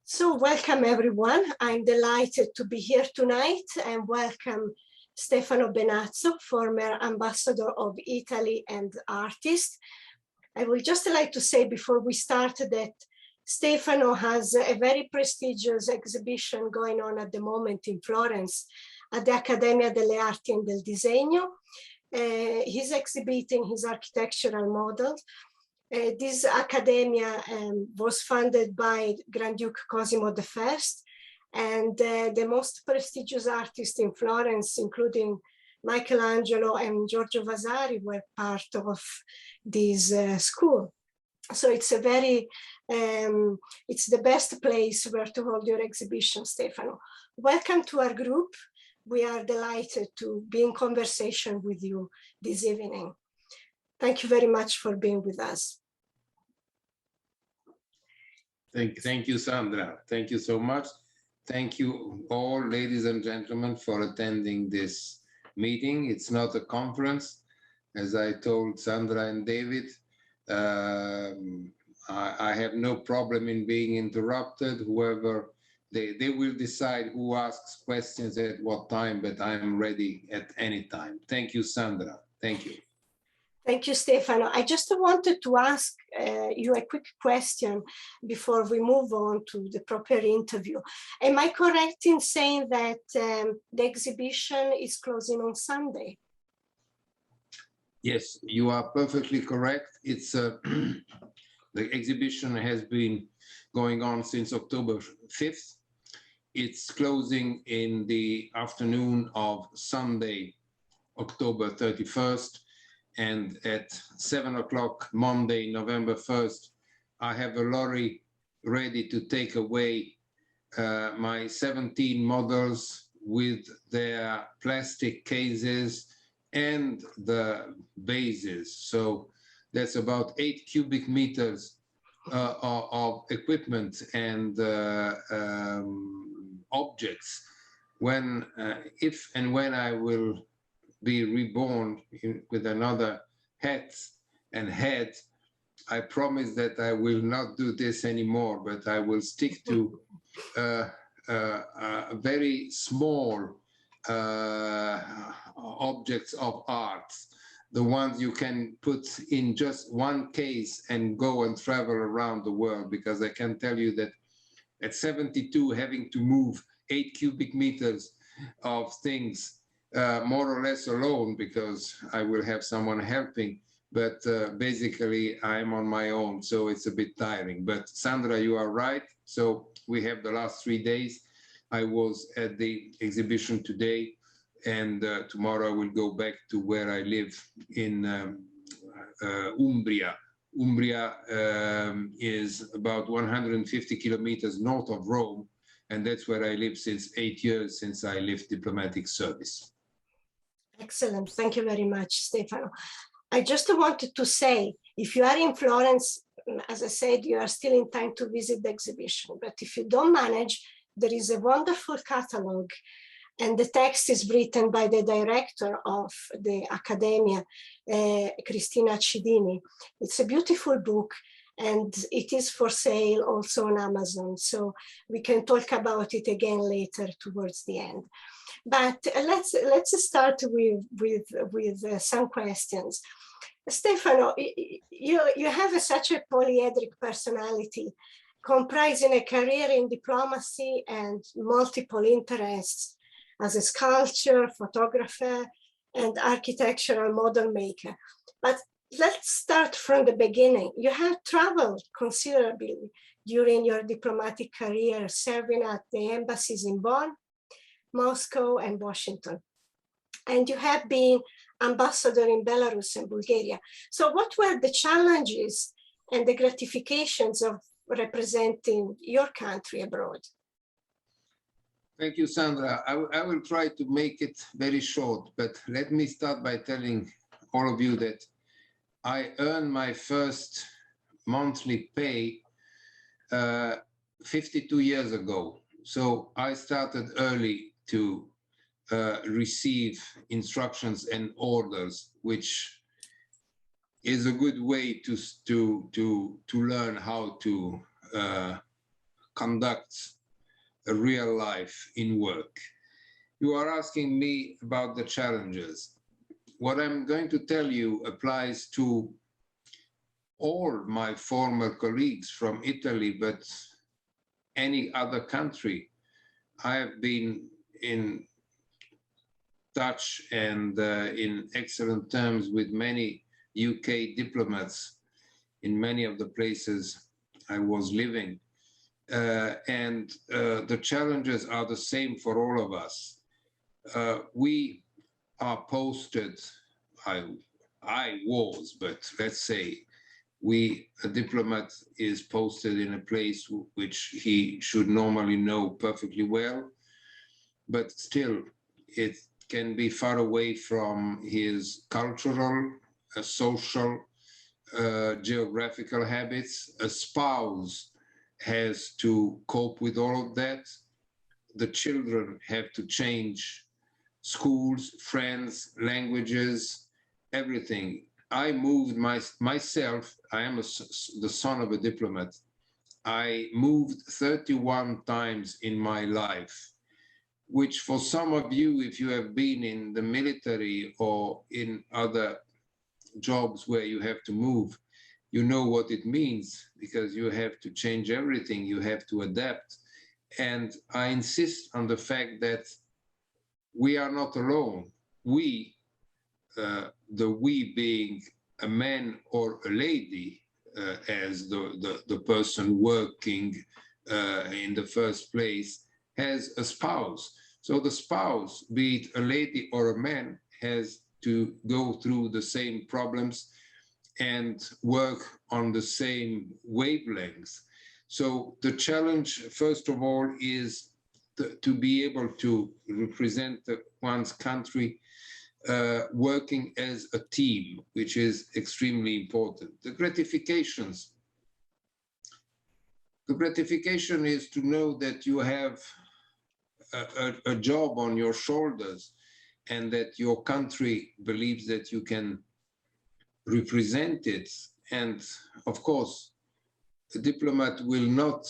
So welcome everyone. I'm delighted to be here tonight and welcome Stefano Benazzo, former ambassador of Italy and artist. I would just like to say before we start that Stefano has a very prestigious exhibition going on at the moment in Florence at the Accademia delle Arti e del Disegno. He's exhibiting his architectural models. This academia was funded by Grand Duke Cosimo I, and the most prestigious artists in Florence, including Michelangelo and Giorgio Vasari, were part of this school. So it's a very, it's the best place where to hold your exhibition, Stefano. Welcome to our group. We are delighted to be in conversation with you this evening. Thank you very much for being with us. Thank you, Sandra. Thank you so much. Thank you all, ladies and gentlemen, for attending this meeting. It's not a conference, as I told Sandra and David. I have no problem in being interrupted. Whoever, they will decide who asks questions at what time, but I'm ready at any time. Thank you, Sandra. Thank you. Thank you, Stefano. I just wanted to ask you a quick question before we move on to the proper interview. Am I correct in saying that the exhibition is closing on Sunday? Yes, you are perfectly correct. It's the exhibition has been going on since October 5th. It's closing in the afternoon of Sunday, October 31st. And at 7 o'clock Monday, November 1st, I have a lorry ready to take away my 17 models with their plastic cases and the bases. So that's about 8 cubic meters of equipment and objects. When, if and when I will be reborn with another hat and head, I promise that I will not do this anymore, but I will stick to very small objects of art, the ones you can put in just one case and go and travel around the world, because I can tell you that at 72, having to move 8 cubic meters of things more or less alone, because I will have someone helping, but basically I'm on my own, so it's a bit tiring. But Sandra, you are right. So we have the last 3 days. I was at the exhibition today, and tomorrow I will go back to where I live in Umbria. Umbria is about 150 kilometers north of Rome, and that's where I live since 8 years, since I left diplomatic service. Excellent. Thank you very much, Stefano. I just wanted to say, if you are in Florence, as I said, you are still in time to visit the exhibition. But if you don't manage, there is a wonderful catalog, and the text is written by the director of the Accademia, Cristina Cidini. It's a beautiful book, and it is for sale also on Amazon. So we can talk about it again later towards the end. But let's start with some questions. Stefano, you have such a polyhedric personality, comprising a career in diplomacy and multiple interests as a sculptor, photographer, and architectural model maker. But let's start from the beginning. You have traveled considerably during your diplomatic career, serving at the embassies in Bonn, Moscow, and Washington. And you have been ambassador in Belarus and Bulgaria. So what were the challenges and the gratifications of representing your country abroad? Thank you, Sandra. I will try to make it very short, but let me start by telling all of you that I earned my first monthly pay 52 years ago. So I started early to receive instructions and orders, which is a good way to learn how to conduct a real life in work. You are asking me about the challenges. What I'm going to tell you applies to all my former colleagues from Italy, but any other country. I have been in touch and in excellent terms with many UK diplomats in many of the places I was living. And the challenges are the same for all of us. We are posted, I was, but let's say a diplomat is posted in a place which he should normally know perfectly well, but still it can be far away from his cultural, social, geographical habits. A spouse has to cope with all of that. The children have to change schools, friends, languages, everything. I moved myself, I am the son of a diplomat. I moved 31 times in my life, which for some of you, if you have been in the military or in other jobs where you have to move, you know what it means, because you have to change everything, you have to adapt. And I insist on the fact that we are not alone. We, the we being a man or a lady, as the person working in the first place, has a spouse. So the spouse, be it a lady or a man, has to go through the same problems and work on the same wavelengths. So the challenge, first of all, is to be able to represent one's country working as a team, which is extremely important. The gratification is to know that you have a job on your shoulders and that your country believes that you can represent it. And of course, a diplomat will not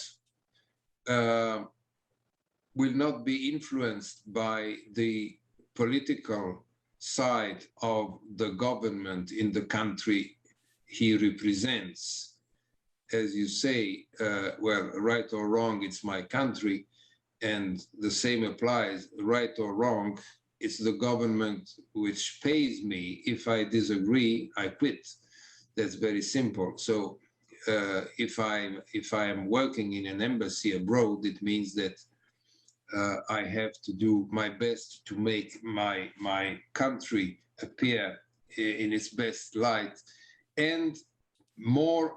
be influenced by the political side of the government in the country he represents. As you say, well, right or wrong, it's my country. And the same applies, right or wrong, it's the government which pays me. If I disagree, I quit. That's very simple. So if I am working in an embassy abroad, it means that I have to do my best to make my country appear in its best light. And more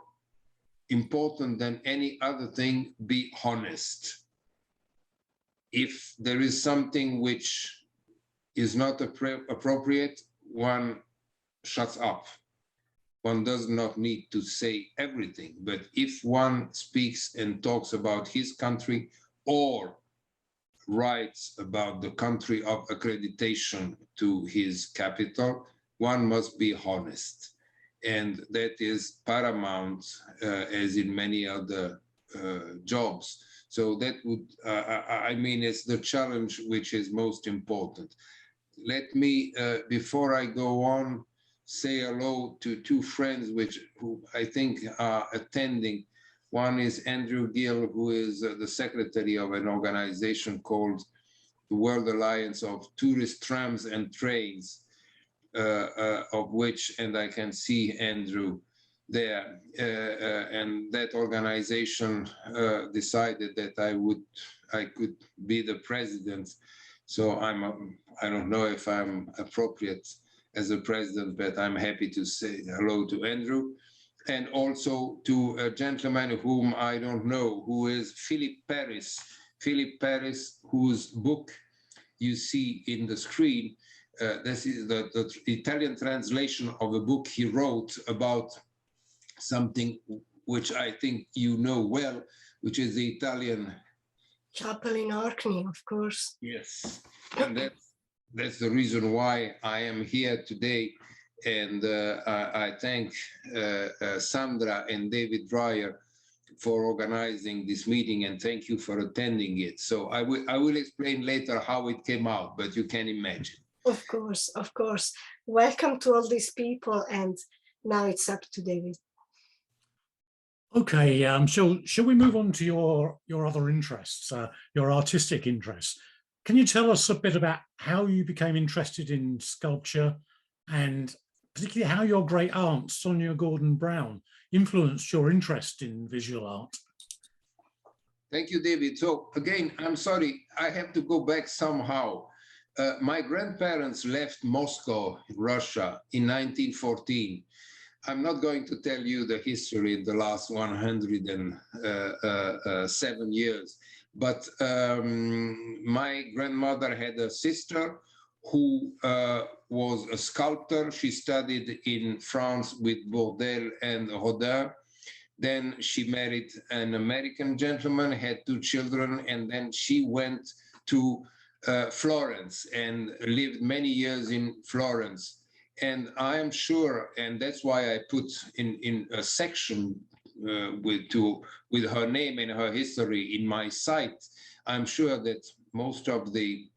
important than any other thing, be honest. If there is something which is not appropriate, one shuts up. One does not need to say everything, but if one speaks and talks about his country or writes about the country of accreditation to his capital, one must be honest. And that is paramount, as in many other jobs. So that would, I mean, it's the challenge which is most important. Let me, before I go on, say hello to two friends who I think are attending. One is Andrew Gill, who is the secretary of an organization called the World Alliance of Tourist Trams and Trains, of which, and I can see Andrew there, and that organization decided that I could be the president. So I don't know if I'm appropriate as a president, but I'm happy to say hello to Andrew. And also to a gentleman whom I don't know, who is Philip Paris. Philip Paris, whose book you see in the screen. This is the Italian translation of a book he wrote about something which I think you know well, which is the Italian chapel in Orkney, of course. Yes, and that's the reason why I am here today. And I thank Sandra and David Dreyer for organizing this meeting, and thank you for attending it. So I will explain later how it came out, but you can imagine. Of course, of course. Welcome to all these people, and now it's up to David. Okay, shall we move on to your other interests, your artistic interests? Can you tell us a bit about how you became interested in sculpture, and particularly how your great aunt, Sonia Gordon Brown, influenced your interest in visual art? Thank you, David. So again, I'm sorry, I have to go back somehow. My grandparents left Moscow, Russia, in 1914. I'm not going to tell you the history in the last 107 years, but my grandmother had a sister who was a sculptor. She studied in France with Bourdelle and Rodin. Then she married an American gentleman, had 2 children, and then she went to Florence and lived many years in Florence. And I am sure, and that's why I put in a section with her name and her history in my site. I'm sure that most of the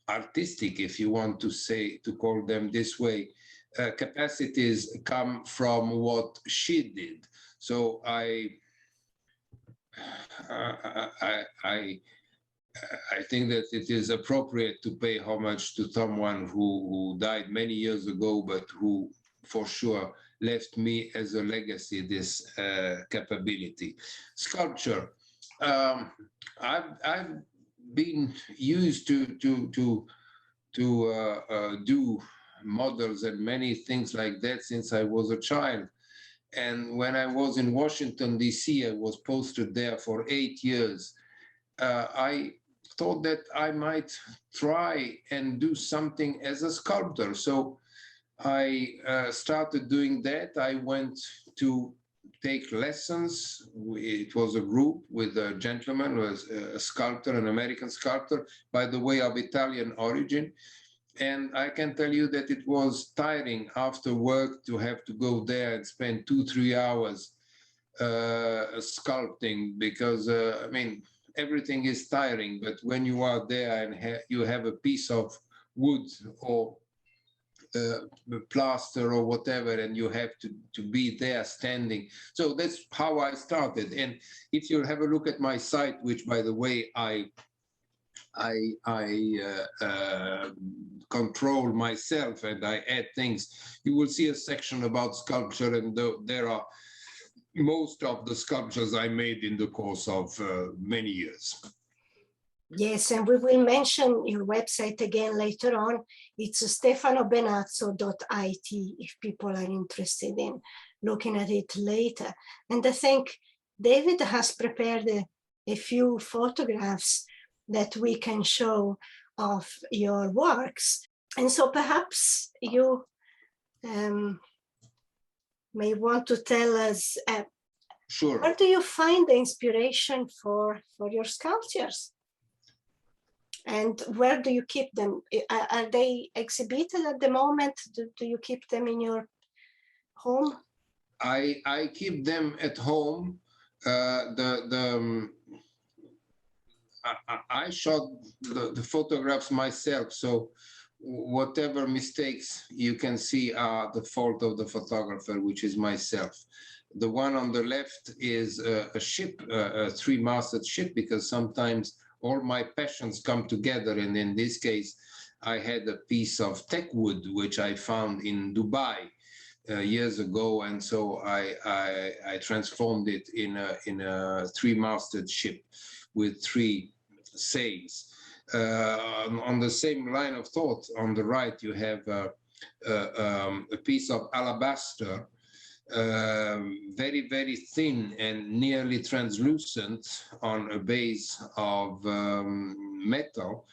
artistic, if you want to call them this way, capacities come from what she did. So I think that it is appropriate to pay homage to someone who died many years ago, but who for sure left me as a legacy this capability. Sculpture. I've been used to do models and many things like that since I was a child. And when I was in Washington, D.C., I was posted there for 8 years. I thought that I might try and do something as a sculptor. So I started doing that. I went to take lessons. It was a group with a gentleman who was a sculptor, an American sculptor, by the way, of Italian origin. And I can tell you that it was tiring after work to have to go there and spend 2-3 hours sculpting, because, I mean, everything is tiring. But when you are there and you have a piece of wood or plaster or whatever, and you have to be there standing. So that's how I started. And if you have a look at my site, which, by the way, I control myself and I add things, you will see a section about sculpture, and there are most of the sculptures I made in the course of many years. Yes, and we will mention your website again later on. It's stefanobenazzo.it if people are interested in looking at it later. And I think David has prepared a few photographs that we can show of your works. And so perhaps you may want to tell us, Sure. Where do you find the inspiration for your sculptures? And where do you keep them? Are they exhibited at the moment? Do you keep them in your home? I keep them at home. I shot the photographs myself, so whatever mistakes you can see are the fault of the photographer, which is myself. The one on the left is a ship, a 3-masted ship, because sometimes all my passions come together. And in this case, I had a piece of teak wood, which I found in Dubai years ago. And so I transformed it in a 3-masted ship with 3 sails. On the same line of thought, on the right, you have a piece of alabaster, very, very thin and nearly translucent on a base of metal.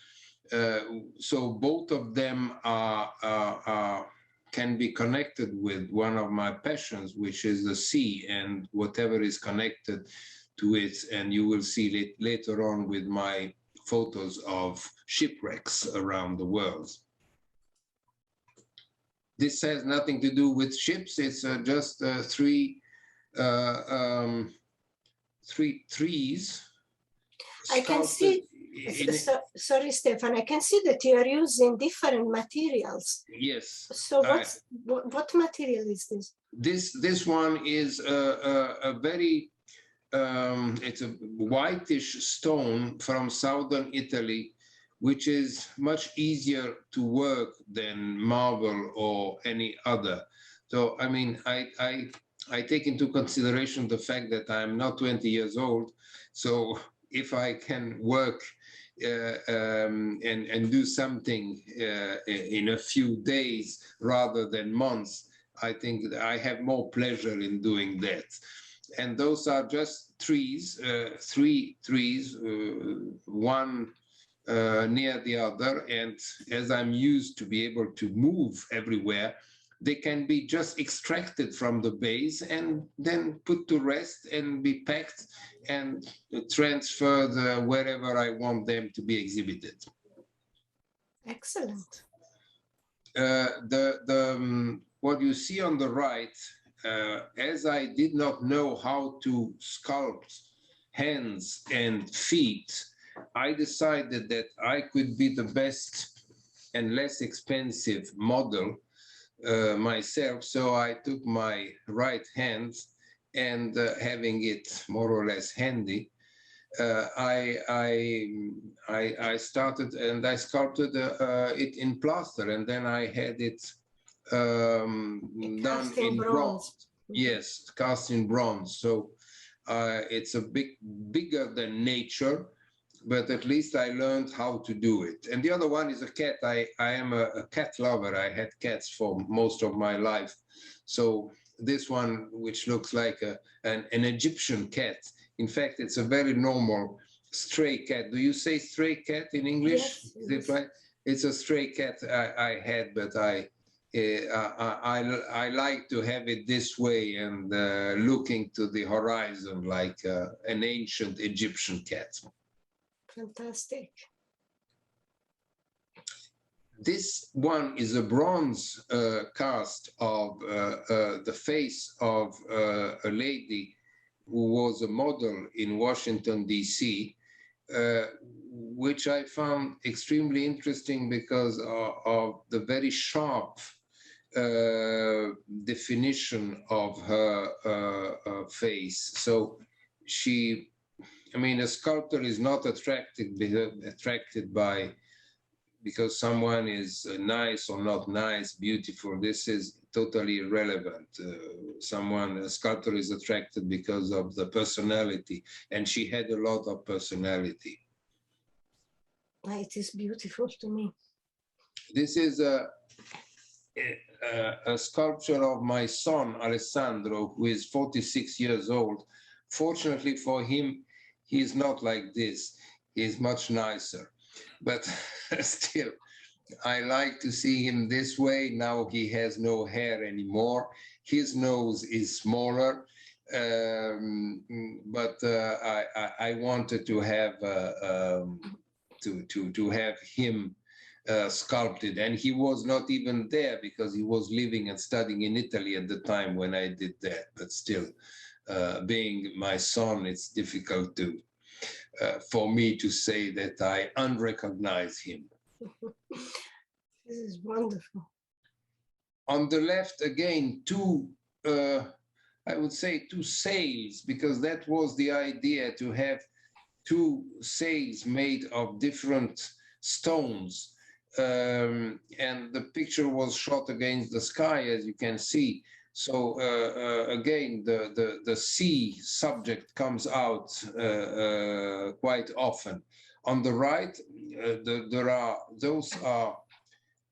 So both of them can be connected with one of my passions, which is the sea and whatever is connected to it. And you will see it later on with my photos of shipwrecks around the world. This has nothing to do with ships. It's just 3 three trees. I can see, sorry, Stefan, I can see that you are using different materials. Yes. So what material is this? This one is a very, it's a whitish stone from southern Italy, which is much easier to work than marble or any other. So, I mean, I take into consideration the fact that I'm not 20 years old. So if I can work and do something in a few days rather than months, I think I have more pleasure in doing that. And those are just trees, three trees, one near the other. And as I'm used to be able to move everywhere, they can be just extracted from the base and then put to rest and be packed and transferred wherever I want them to be exhibited. Excellent. What you see on the right, as I did not know how to sculpt hands and feet, I decided that I could be the best and less expensive model myself. So I took my right hand and having it more or less handy, I started and I sculpted it in plaster, and then I had it done in bronze. Yes, cast in bronze. So it's a bigger than nature, but at least I learned how to do it. And the other one is a cat. I am a cat lover. I had cats for most of my life. So this one, which looks like an Egyptian cat, in fact, it's a very normal stray cat. Do you say stray cat in English? Yes, is it right? It's a stray cat I had, but I like to have it this way and looking to the horizon like an ancient Egyptian cat. Fantastic. This one is a bronze cast of the face of a lady who was a model in Washington, D.C., which I found extremely interesting because of the very sharp definition of her face. So she, I mean, a sculptor is not attracted by because someone is nice or not nice, beautiful. This is totally irrelevant. A sculptor is attracted because of the personality, and she had a lot of personality. It is beautiful to me. This is a sculpture of my son, Alessandro, who is 46 years old. Fortunately for him, he's not like this. He's much nicer. But still, I like to see him this way. Now he has no hair anymore. His nose is smaller, but I wanted to have to have him sculpted, and he was not even there because he was living and studying in Italy at the time when I did that. But still, being my son, it's difficult to. For me to say that I unrecognize him. This is wonderful. On the left, again, I would say two sails, because that was the idea, to have two sails made of different stones. And the picture was shot against the sky, as you can see. So again, the sea subject comes out quite often. On the right, those are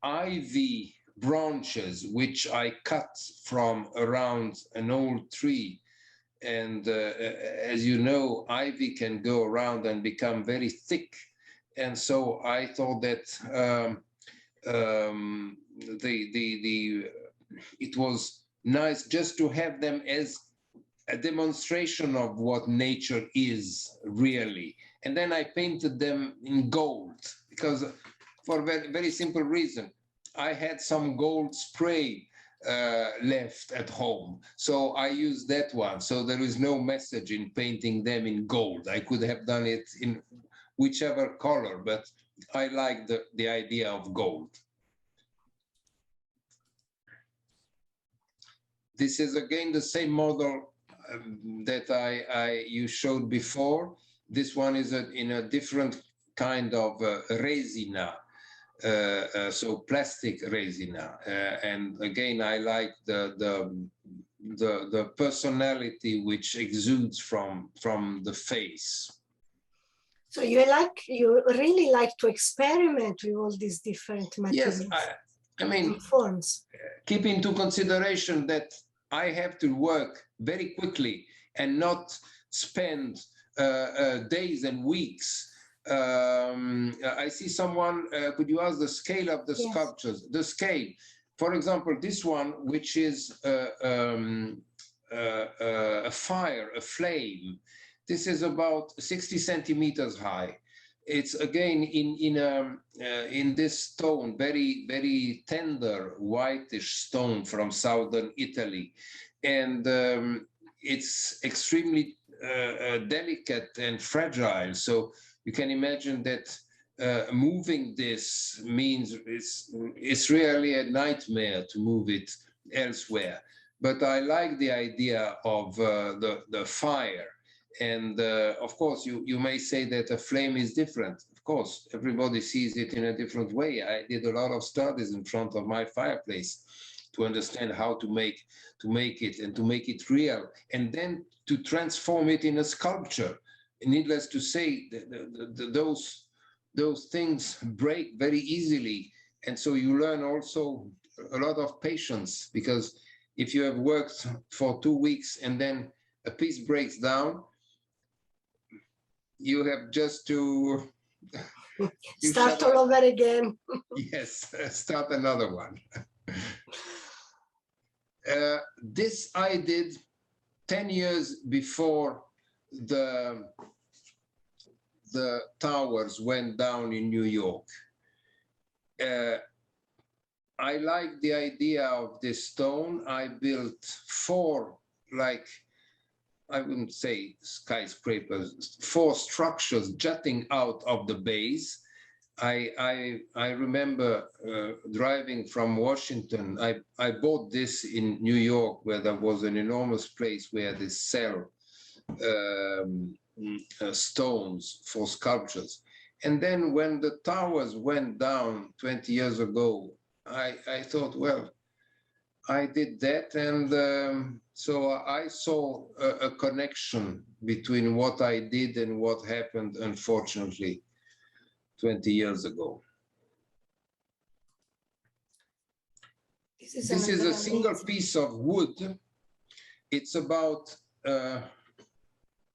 ivy branches which I cut from around an old tree. And as you know, ivy can go around and become very thick. And so I thought that it was nice just to have them as a demonstration of what nature is really. And then I painted them in gold because for a very, very simple reason. I had some gold spray left at home. So I use that one. So there is no message in painting them in gold. I could have done it in whichever color, but I like the idea of gold. This is again the same model that you showed before. This one is in a different kind of resina, so plastic resina. And again, I like the personality which exudes from the face. So you really like to experiment with all these different materials. Yes, I mean, forms. Keep into consideration that I have to work very quickly and not spend days and weeks. I see someone, could you ask the scale of the sculptures? The scale, for example, this one, which is a fire, a flame, this is about 60 centimeters high. It's again in this stone, very, very tender, whitish stone from southern Italy. And it's extremely delicate and fragile. So you can imagine that moving this means it's really a nightmare to move it elsewhere. But I like the idea of the fire. And of course, you may say that a flame is different. Of course, everybody sees it in a different way. I did a lot of studies in front of my fireplace to understand how to make it and to make it real, and then to transform it in a sculpture. Needless to say, those things break very easily. And so you learn also a lot of patience, because if you have worked for 2 weeks and then a piece breaks down, you have just to start all over again. Yes, start another one. This I did 10 years before the towers went down in New York. I like the idea of this stone. I built 4, like, I wouldn't say skyscrapers, 4 structures jutting out of the base. I remember driving from Washington. I bought this in New York, where there was an enormous place where they sell stones for sculptures. And then when the towers went down 20 years ago, I thought, well, I did that, and so I saw a connection between what I did and what happened, unfortunately, 20 years ago. This is a single piece of wood. It's about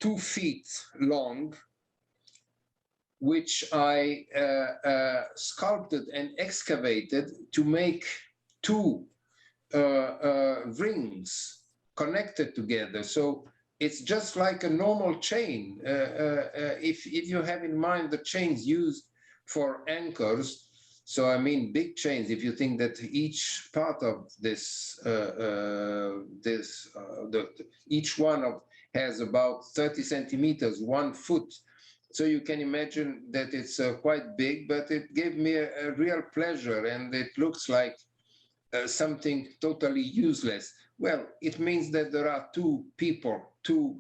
2 feet long, which I sculpted and excavated to make 2 rings connected together. So it's just like a normal chain. If you have in mind the chains used for anchors, so I mean big chains, if you think that each part of this, each one has about 30 centimeters, 1 foot. So you can imagine that it's quite big, but it gave me a real pleasure, and it looks like something totally useless. Well, it means that there are 2 people, 2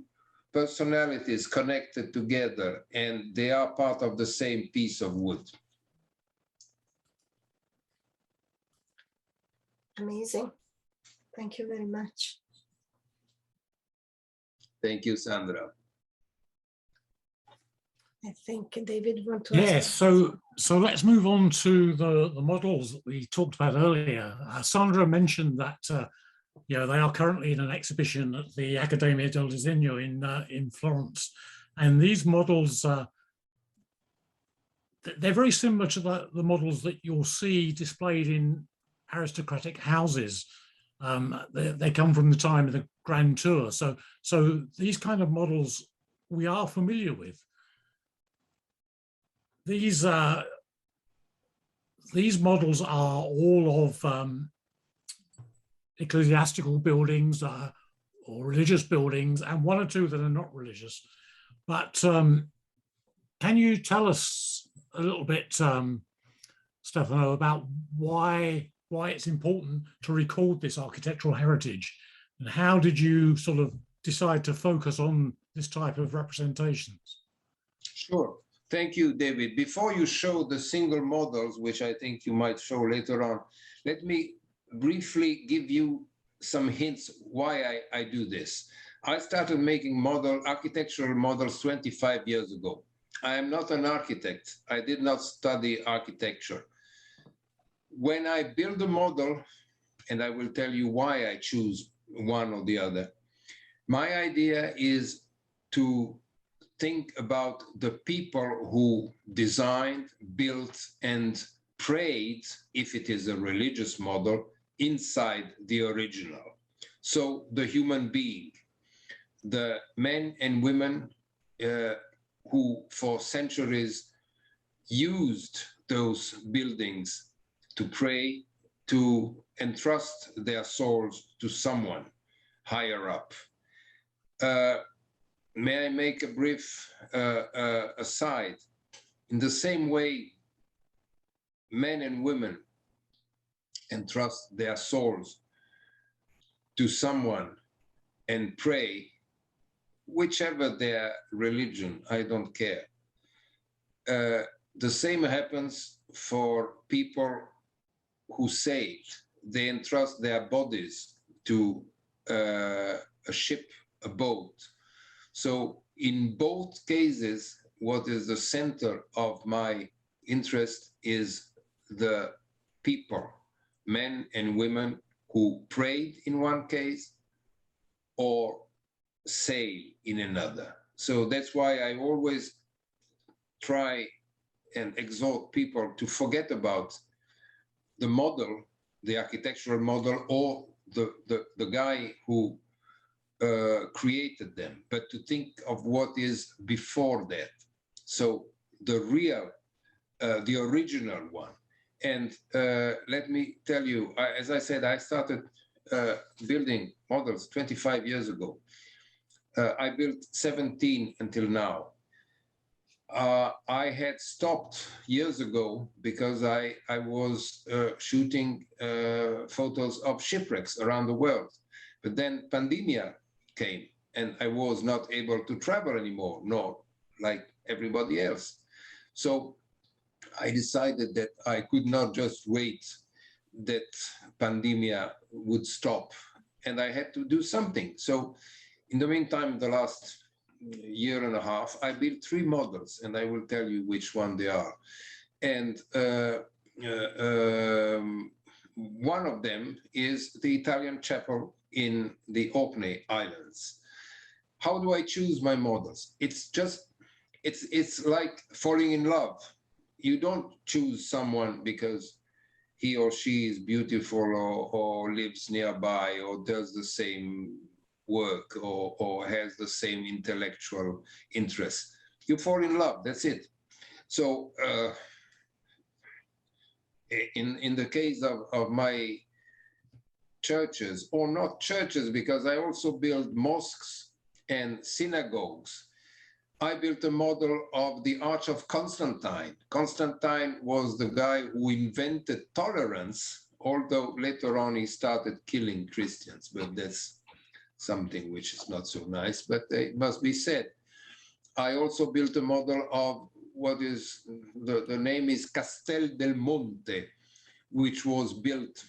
personalities connected together, and they are part of the same piece of wood. Amazing. Thank you very much. Thank you, Sandra. I think David wants to Yes, so let's move on to the models that we talked about earlier. Sandra mentioned that they are currently in an exhibition at the Accademia del Disegno in Florence, and these models they're very similar to the models that you'll see displayed in aristocratic houses. They come from the time of the Grand Tour, so these kind of models we are familiar with. These models are all of ecclesiastical buildings or religious buildings, and one or two that are not religious. But can you tell us a little bit, Stefano, about why it's important to record this architectural heritage, and how did you sort of decide to focus on this type of representations? Sure. Thank you, David. Before you show the single models, which I think you might show later on, let me briefly give you some hints why I do this. I started making architectural models 25 years ago. I am not an architect. I did not study architecture. When I build a model, and I will tell you why I choose one or the other, my idea is to think about the people who designed, built, and prayed, if it is a religious model, inside the original. So the human being, the men and women who for centuries used those buildings to pray, to entrust their souls to someone higher up. May I make a brief aside? In the same way, men and women entrust their souls to someone and pray, whichever their religion, I don't care. The same happens for people who saved. They entrust their bodies to a ship, a boat. So in both cases, what is the center of my interest is the people, men and women who prayed in one case or sail in another. So that's why I always try and exhort people to forget about the model, the architectural model, or the guy who created them, but to think of what is before that. So the real, the original one. And let me tell you, as I said, I started building models 25 years ago. I built 17 until now. I had stopped years ago because I was shooting photos of shipwrecks around the world. But then pandemia came and I was not able to travel anymore, nor like everybody else. So I decided that I could not just wait that pandemia would stop, and I had to do something. So in the meantime, the last year and a half, I built 3 models, and I will tell you which one they are. And one of them is the Italian chapel in the Orkney Islands. How do I choose my models? It's just, it's like falling in love. You don't choose someone because he or she is beautiful or lives nearby or does the same work or has the same intellectual interest. You fall in love, that's it. So in the case of my churches, or not churches, because I also build mosques and synagogues, I built a model of the Arch of Constantine. Constantine was the guy who invented tolerance, although later on he started killing Christians, but that's something which is not so nice, but it must be said. I also built a model of what is, the name is Castel del Monte, which was built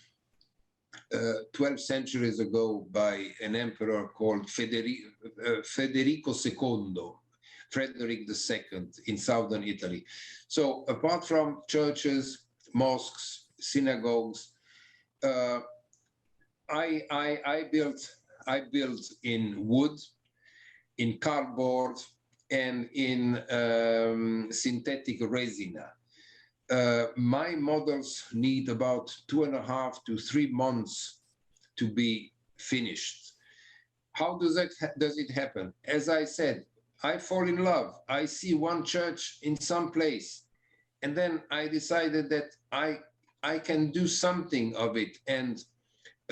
12 centuries ago by an emperor called Federico II. Frederick II in southern Italy. So apart from churches, mosques, synagogues, I built in wood, in cardboard, and in synthetic resina. My models need about 2.5 to 3 months to be finished. How does it happen? As I said, I fall in love. I see one church in some place, and then I decided that I can do something of it. And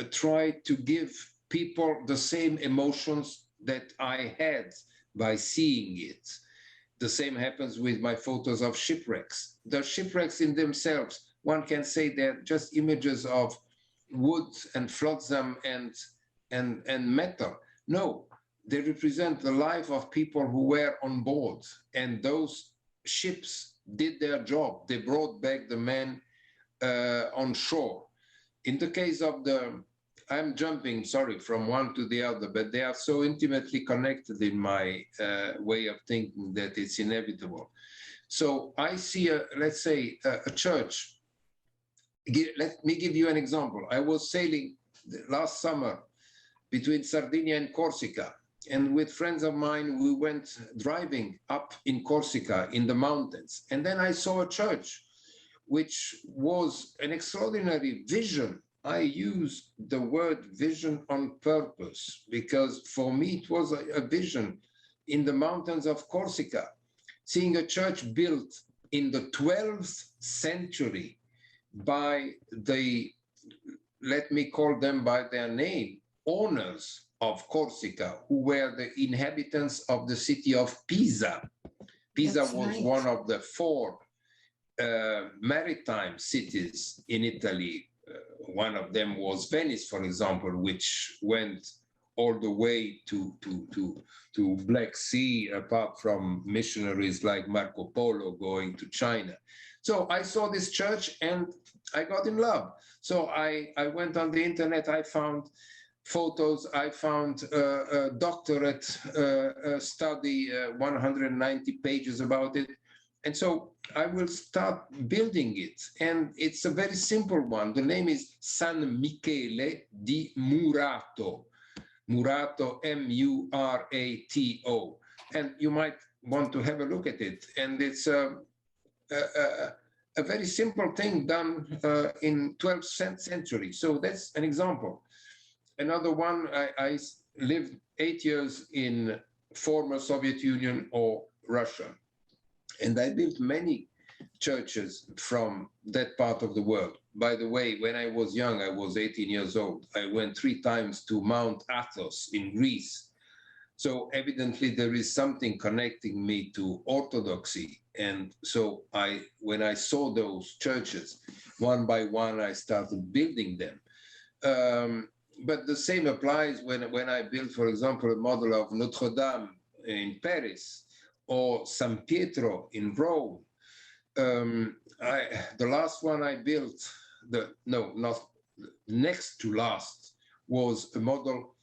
try to give people the same emotions that I had by seeing it. The same happens with my photos of shipwrecks. The shipwrecks in themselves, one can say they're just images of wood and flotsam and metal. No, they represent the life of people who were on board, and those ships did their job. They brought back the men on shore. In the case of the, I'm jumping, sorry, from one to the other, but they are so intimately connected in my way of thinking that it's inevitable. So I see, let's say, a church. Let me give you an example. I was sailing last summer between Sardinia and Corsica, and with friends of mine, we went driving up in Corsica in the mountains. And then I saw a church, which was an extraordinary vision. I use the word vision on purpose because for me it was a vision in the mountains of Corsica, seeing a church built in the 12th century by the, let me call them by their name, owners of Corsica, who were the inhabitants of the city of Pisa. Pisa That's was right. one of the 4 maritime cities in Italy. One of them was Venice, for example, which went all the way to Black Sea, apart from missionaries like Marco Polo going to China. So I saw this church and I got in love. So I went on the internet, I found photos, I found a doctorate study, 190 pages about it. And so I will start building it. And it's a very simple one. The name is San Michele di Murato. Murato, M-U-R-A-T-O. And you might want to have a look at it. And it's a very simple thing done in 12th century. So that's an example. Another one, I lived 8 years in former Soviet Union or Russia. And I built many churches from that part of the world. By the way, when I was young, I was 18 years old. I went 3 times to Mount Athos in Greece. So evidently there is something connecting me to Orthodoxy. And so when I saw those churches, one by one, I started building them. But the same applies when I built, for example, a model of Notre Dame in Paris, or San Pietro in Rome. The last one I built, not next to last, was a model,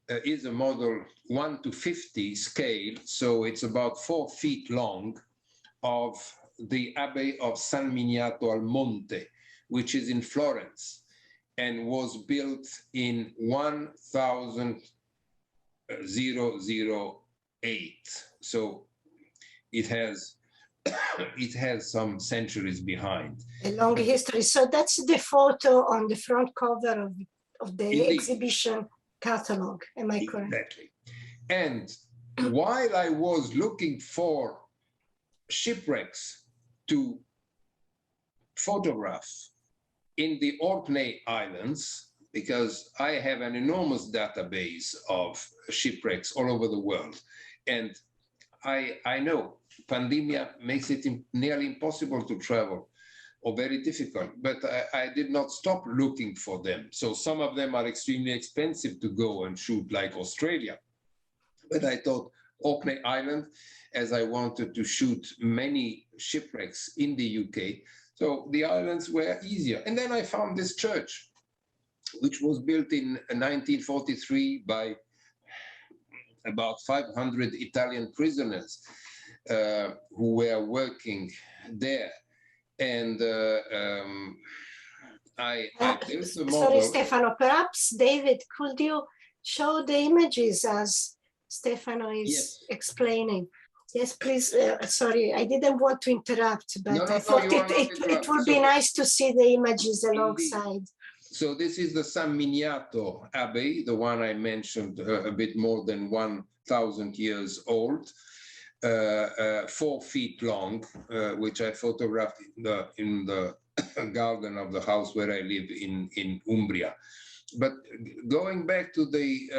is a model 1:50 scale, so it's about 4 feet long, of the Abbey of San Migniato al Monte, which is in Florence, and was built in 1008. So it has some centuries behind. A long history. So that's the photo on the front cover of the Indeed. exhibition catalog. Am I correct? Exactly. And while I was looking for shipwrecks to photograph in the Orkney Islands, because I have an enormous database of shipwrecks all over the world. And I know pandemia makes it nearly impossible to travel, or very difficult, but I did not stop looking for them. So some of them are extremely expensive to go and shoot, like Australia. But I thought Orkney Island, as I wanted to shoot many shipwrecks in the UK, so the islands were easier. And then I found this church, which was built in 1943 by about 500 Italian prisoners who were working there. And I built the model. Sorry, Stefano, perhaps David, could you show the images as Stefano is explaining? Yes, please. Sorry, I didn't want to interrupt, but I thought it would be nice to see the images alongside. Indeed. So this is the San Migniato Abbey, the one I mentioned, a bit more than 1,000 years old, 4 feet long, which I photographed in the garden of the house where I live in Umbria. But going back to the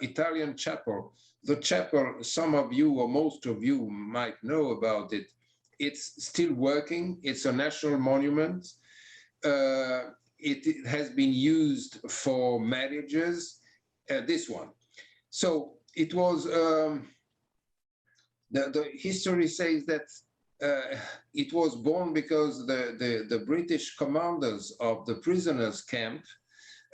Italian chapel, the chapel, some of you or most of you might know about it. It's still working. It's a national monument. It has been used for marriages, this one. So it was, the history says that it was born because the British commanders of the prisoners' camp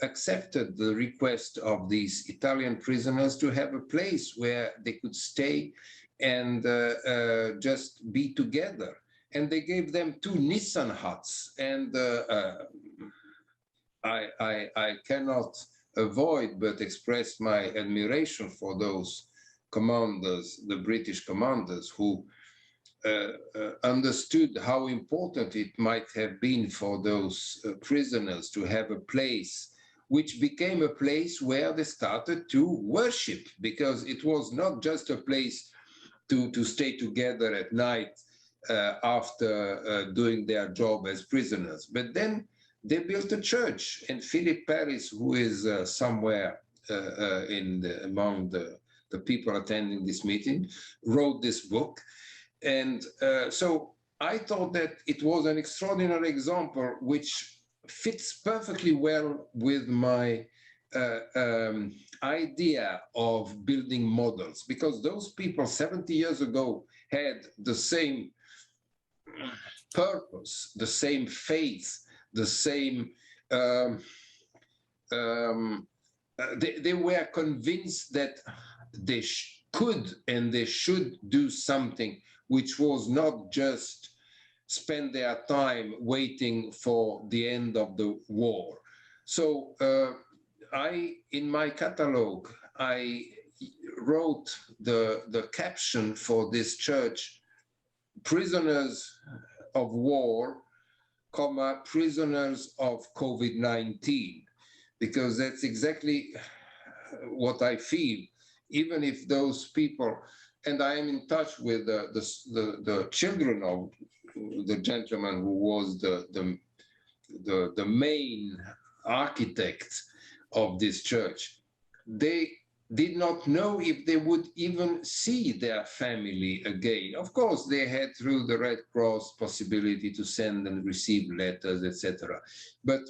accepted the request of these Italian prisoners to have a place where they could stay and just be together. And they gave them 2 Nissan huts. And I cannot avoid but express my admiration for those commanders, the British commanders, who understood how important it might have been for those prisoners to have a place, which became a place where they started to worship, because it was not just a place to stay together at night after doing their job as prisoners. But then they built a church, and Philip Paris, who is somewhere among the people attending this meeting, wrote this book. And so I thought that it was an extraordinary example which fits perfectly well with my idea of building models, because those people 70 years ago had the same purpose, the same faith, the same, they were convinced that they could and they should do something which was not just spend their time waiting for the end of the war. So in my catalog, I wrote the caption for this church: prisoners of war, comma, prisoners of COVID-19, because that's exactly what I feel. Even if those people, and I am in touch with the children of the gentleman who was the main architect of this church, they did not know if they would even see their family again. Of course, they had through the Red Cross possibility to send and receive letters, etc. But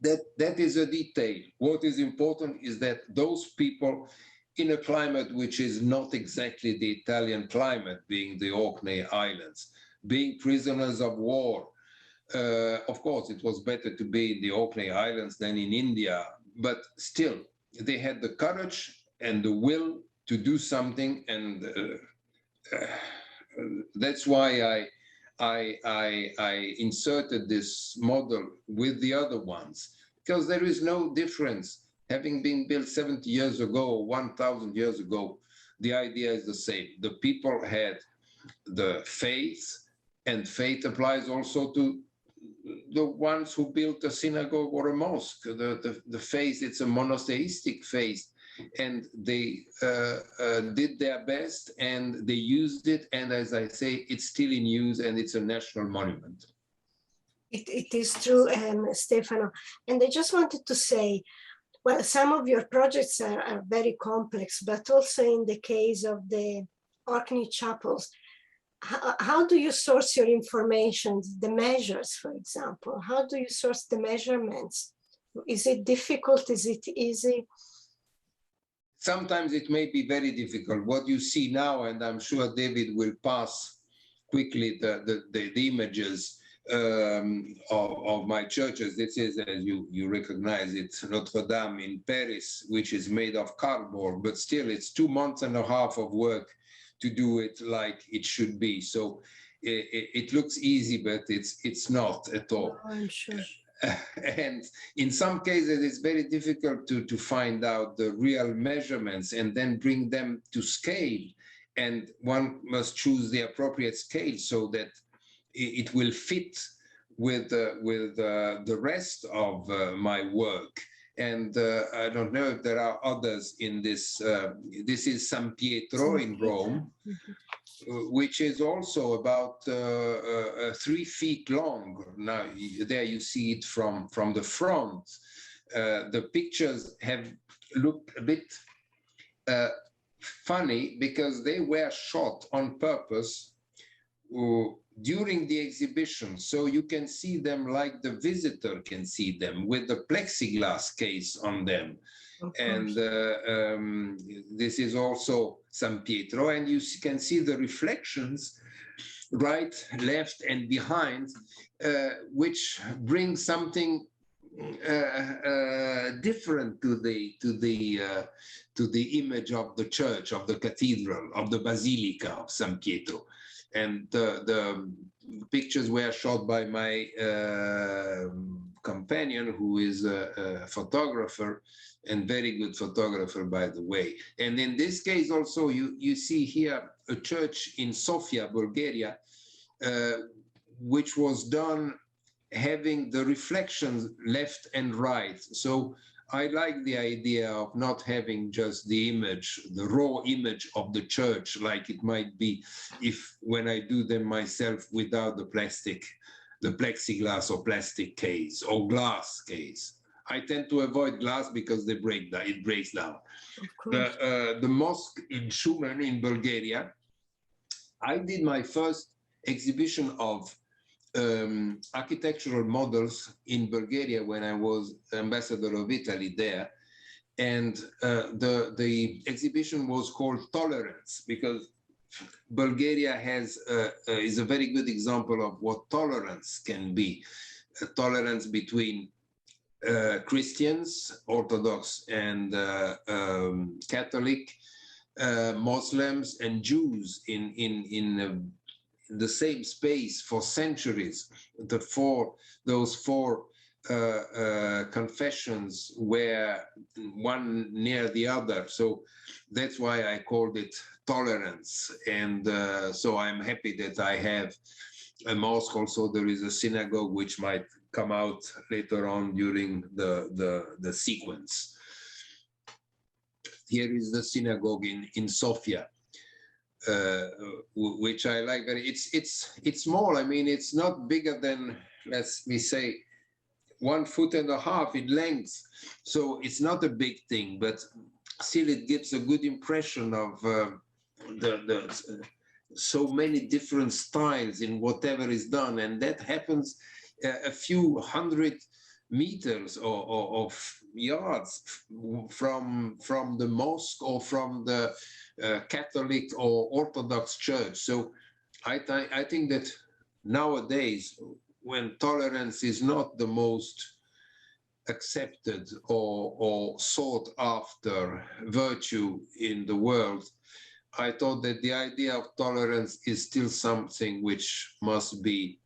that is a detail. What is important is that those people, in a climate which is not exactly the Italian climate, being the Orkney Islands, being prisoners of war, of course, it was better to be in the Orkney Islands than in India, but still, they had the courage and the will to do something, and that's why I inserted this model with the other ones, because there is no difference. Having been built 70 years ago, 1,000 years ago, the idea is the same. The people had the faith, and faith applies also to the ones who built a synagogue or a mosque. The faith, it's a monotheistic faith, and they did their best and they used it. And as I say, it's still in use and it's a national monument. It is true, Stefano. And I just wanted to say, well, some of your projects are very complex, but also in the case of the Orkney chapels, how do you source your information, the measures, for example? How do you source the measurements? Is it difficult? Is it easy? Sometimes it may be very difficult. What you see now, and I'm sure David will pass quickly the images of my churches. This is, as you recognize it, Notre Dame in Paris, which is made of cardboard, but still it's 2.5 months of work to do it like it should be. So it looks easy, but it's not at all. Oh, I'm sure. And in some cases, it's very difficult to find out the real measurements and then bring them to scale. And one must choose the appropriate scale so that it will fit with the rest of my work. And I don't know if there are others in this. This is San Pietro in Rome, which is also about 3 feet long. Now, there you see it from the front. the pictures have looked a bit funny because they were shot on purpose during the exhibition, so you can see them like the visitor can see them, with the plexiglass case on them. And this is also San Pietro, and you can see the reflections right, left, and behind, which bring something different to the image of the church, of the cathedral, of the basilica of San Pietro. And the pictures were shot by my companion, who is a photographer, and very good photographer, by the way. And in this case also, you see here a church in Sofia, Bulgaria, which was done having the reflections left and right. So I like the idea of not having just the image, the raw image of the church, like it might be if when I do them myself without the plexiglass or plastic case or glass case. I tend to avoid glass because they break down. It breaks down. The mosque in Shumen in Bulgaria, I did my first exhibition of architectural models in Bulgaria when I was ambassador of Italy there. And the exhibition was called Tolerance, because Bulgaria is a very good example of what tolerance can be. Tolerance between Christians, Orthodox and Catholic, Muslims and Jews in the same space for centuries. Those four confessions were one near the other. So that's why I called it Tolerance. And so I'm happy that I have a mosque. Also, there is a synagogue which might come out later on during the sequence. Here is the synagogue in Sofia, which I like very. It's small. I mean, it's not bigger than, let me say, 1.5 feet in length. So it's not a big thing, but still it gives a good impression of so many different styles in whatever is done, and that happens a few hundred meters or yards from the mosque or from the Catholic or Orthodox church. So I think that nowadays, when tolerance is not the most accepted or sought after virtue in the world, I thought that the idea of tolerance is still something which must be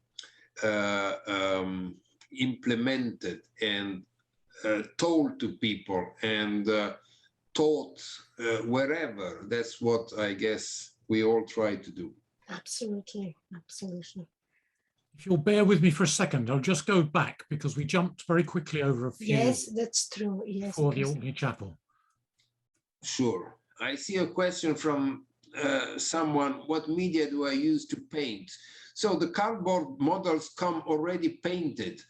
implemented and told to people and taught wherever. That's what I guess we all try to do. Absolutely, absolutely. If you'll bear with me for a second, I'll just go back because we jumped very quickly over a few. Yes, that's true. Yes. For the Orkney Chapel. Sure. I see a question from someone, what media do I use to paint? So the cardboard models come already painted.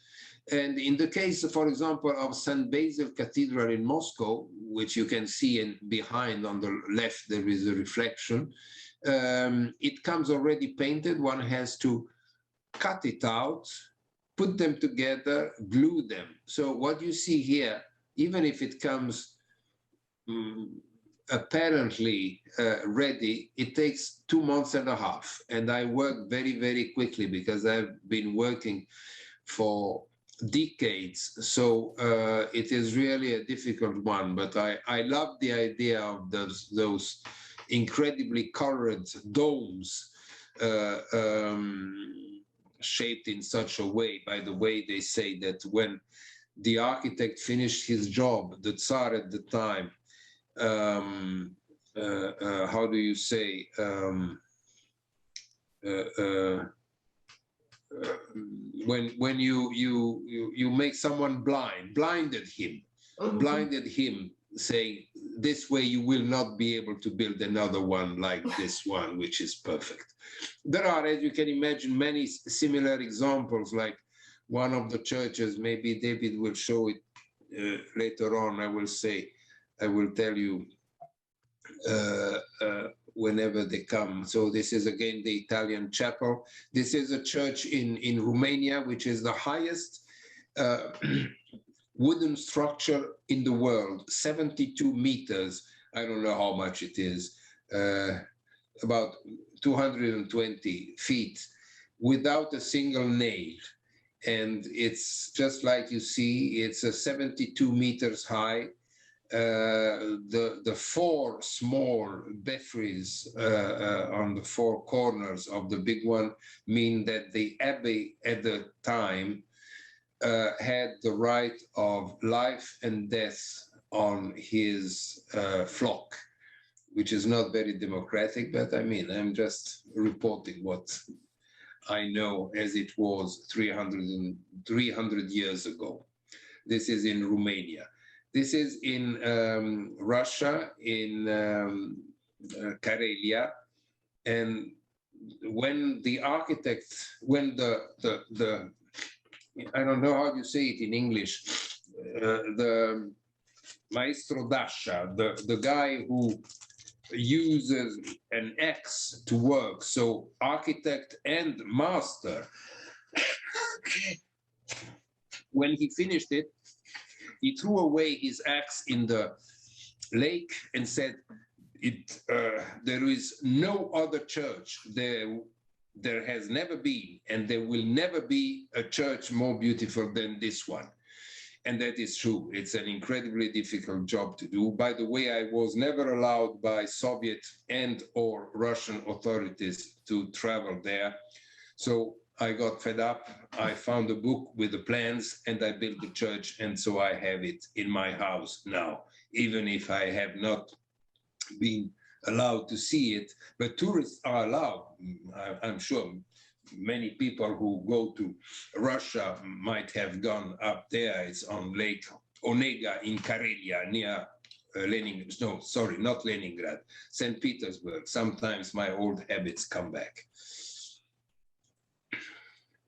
And in the case, for example, of St. Basil Cathedral in Moscow, which you can see behind on the left, there is a reflection. It comes already painted. One has to cut it out, put them together, glue them. So what you see here, even if it comes apparently ready, it takes 2.5 months. And I work very, very quickly because I've been working for decades. So it is really a difficult one, but I love the idea of those incredibly colored domes shaped in such a way. By the way, they say that when the architect finished his job, the Tsar at the time, how do you say, when you make someone blinded him, saying, this way you will not be able to build another one like this one, which is perfect. There are, as you can imagine, many similar examples, like one of the churches, maybe David will show it later on I will tell you whenever they come. So this is again the Italian chapel. This is a church in Romania, which is the highest wooden structure in the world, 72 meters. I don't know how much it is, about 220 feet, without a single nail. And it's just like you see, it's a 72 meters high. The four small belfries on the four corners of the big one mean that the abbey at the time had the right of life and death on his flock, which is not very democratic, but I mean, I'm just reporting what I know as it was 300 years ago. This is in Romania. This is in Russia, in Karelia. And when the architect, when the I don't know how you say it in English, the Maestro d'Ascia, the guy who uses an axe to work, so architect and master, when he finished it, he threw away his axe in the lake and said, there is no other church. There has never been, and there will never be a church more beautiful than this one. And that is true. It's an incredibly difficult job to do. By the way, I was never allowed by Soviet and or Russian authorities to travel there. So I got fed up. I found a book with the plans and I built the church. And so I have it in my house now, even if I have not been allowed to see it, but tourists are allowed. I'm sure many people who go to Russia might have gone up there. It's on Lake Onega in Karelia, near Leningrad. No, sorry, not Leningrad, St. Petersburg. Sometimes my old habits come back.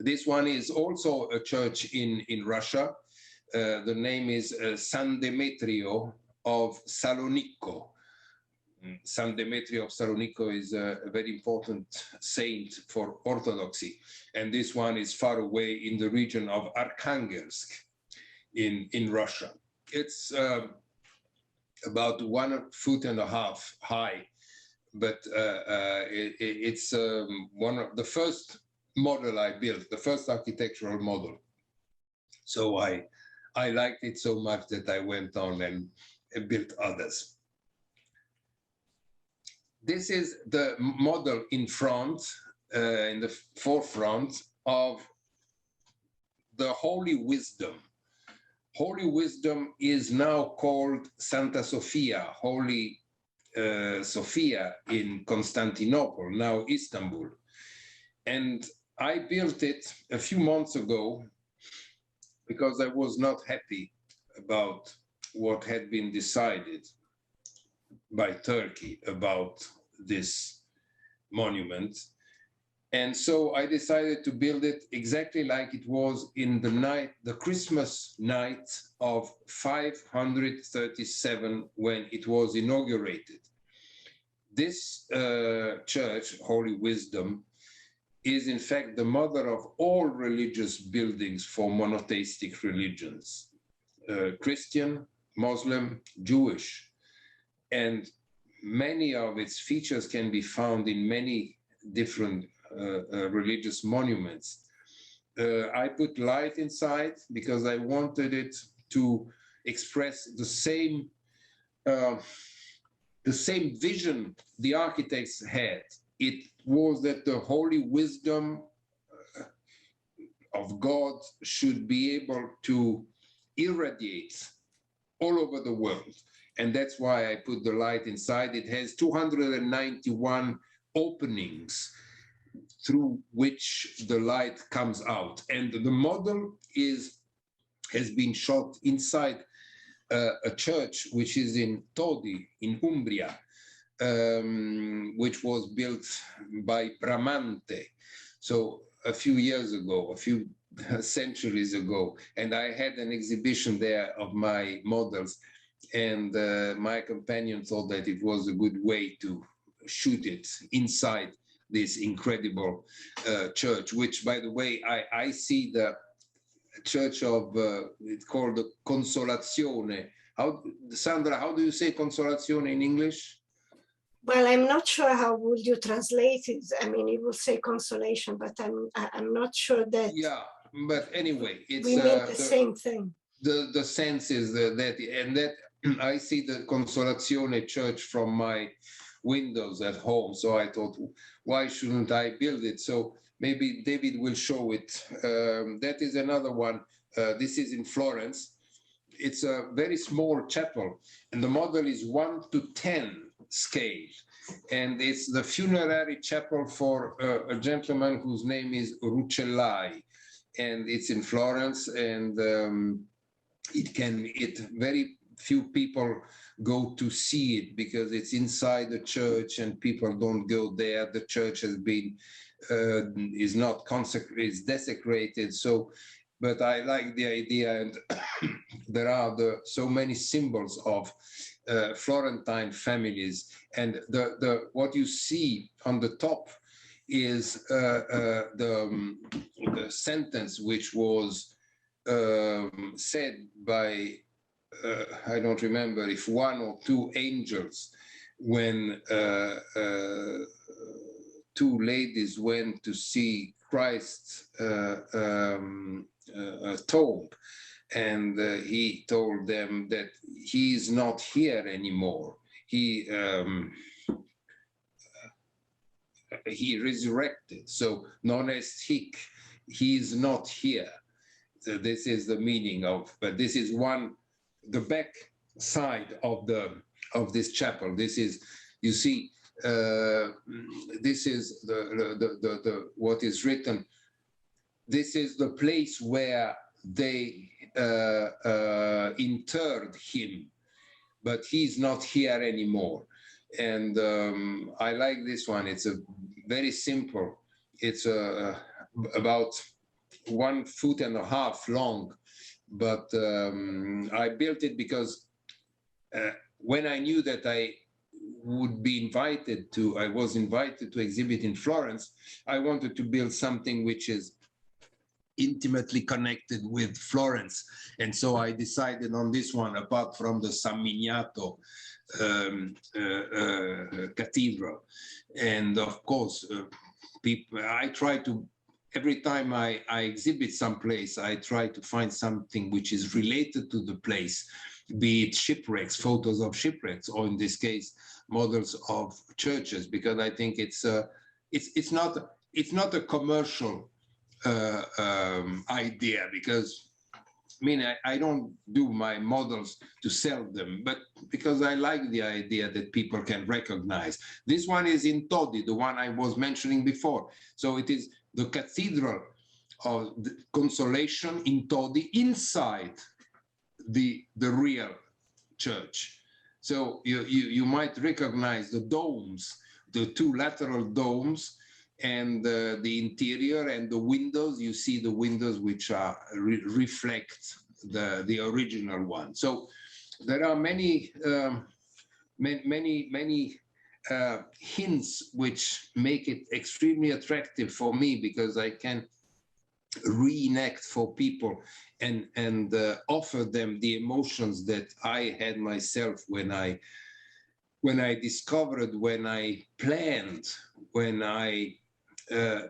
This one is also a church in Russia. The name is San Demetrio of Salonicco. San Demetrio of Salonicco is a very important saint for Orthodoxy. And this one is far away in the region of Arkhangelsk in Russia. It's about 1.5 feet high, but it's one of the first model I built, the first architectural model. So I liked it so much that I went on and built others. This is the model in front, in the forefront of the Holy Wisdom. Holy Wisdom is now called Santa Sofia, Holy Sophia in Constantinople, now Istanbul. And I built it a few months ago because I was not happy about what had been decided by Turkey about this monument. And so I decided to build it exactly like it was in the Christmas night of 537 when it was inaugurated. This church, Holy Wisdom, is in fact the mother of all religious buildings for monotheistic religions, Christian, Muslim, Jewish. And many of its features can be found in many different religious monuments. I put light inside because I wanted it to express the same vision the architects had. It was that the holy wisdom of God should be able to irradiate all over the world. And that's why I put the light inside. It has 291 openings through which the light comes out. And the model has been shot inside a church which is in Todi, in Umbria, which was built by Bramante. So a few years ago, a few centuries ago, and I had an exhibition there of my models, and my companion thought that it was a good way to shoot it inside this incredible church, which, by the way, I see the church of, it's called the Consolazione. How, Sandra, how do you say Consolazione in English? Well, I'm not sure how would you translate it. I mean, it will say consolation, but I'm not sure that. Yeah, but anyway, it's we mean the same thing. The sense is that I see the Consolazione church from my windows at home. So I thought, why shouldn't I build it? So maybe David will show it. That is another one. This is in Florence. It's a very small chapel, and the model is 1:10 scale. And it's the funerary chapel for a gentleman whose name is Rucellai. And it's in Florence, and very few people go to see it because it's inside the church and people don't go there. The church has been is not consecrated, is desecrated. So, but I like the idea, and there are so many symbols of Florentine families, and what you see on the top is the sentence which was said by I don't remember if one or two angels when two ladies went to see Christ's tomb, and he told them that he is not here anymore. He resurrected, so non est hic, he is not here. So this is the meaning of, but this is the back side of this chapel. This is, you see, this is the what is written. This is the place where they interred him, but he's not here anymore. And I like this one. It's a very simple. It's about 1.5 feet long, but I built it because when I knew that I was invited to exhibit in Florence, I wanted to build something which is intimately connected with Florence. And so I decided on this one, apart from the San Migniato cathedral. And of course, I try to, every time I exhibit someplace, I try to find something which is related to the place, be it shipwrecks, photos of shipwrecks, or in this case, models of churches, because I think it's not a commercial idea, because I mean, I don't do my models to sell them, but because I like the idea that people can recognize. This one is in Todi, the one I was mentioning before. So it is the Cathedral of the Consolation in Todi inside the real church. So you might recognize the domes, the two lateral domes, and the interior and the windows. You see the windows which are reflect the original one. So there are many hints which make it extremely attractive for me, because I can reenact for people and offer them the emotions that I had myself when I discovered, when I planned, when I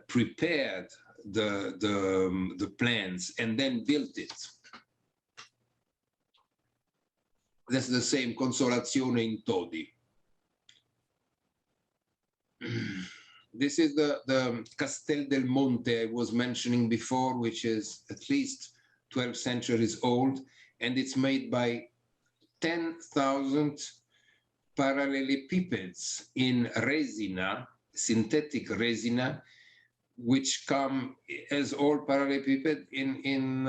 prepared the plans and then built it. That's the same Consolazione in Todi. This is the Castel del Monte I was mentioning before, which is at least 12 centuries old, and it's made by 10,000 parallelepipeds in resina, synthetic resina, which come as all parallelepiped in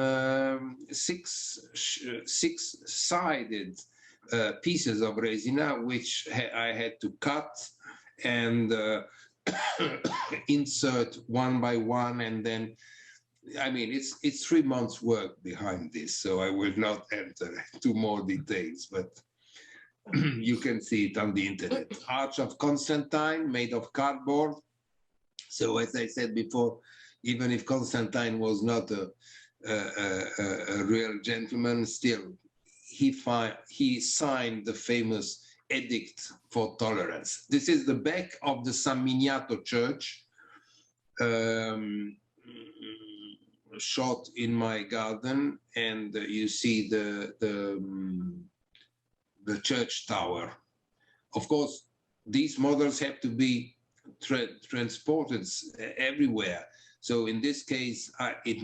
six-sided pieces of resina, which I had to cut and insert one by one, and then, I mean, it's 3 months work behind this, so I will not enter into more details, but you can see it on the internet. Arch of Constantine, made of cardboard. So as I said before, even if Constantine was not a real gentleman, still he signed the famous Edict for Tolerance. This is the back of the San Migniato church, shot in my garden, and you see the church tower. Of course, these models have to be transported everywhere. So in this case, it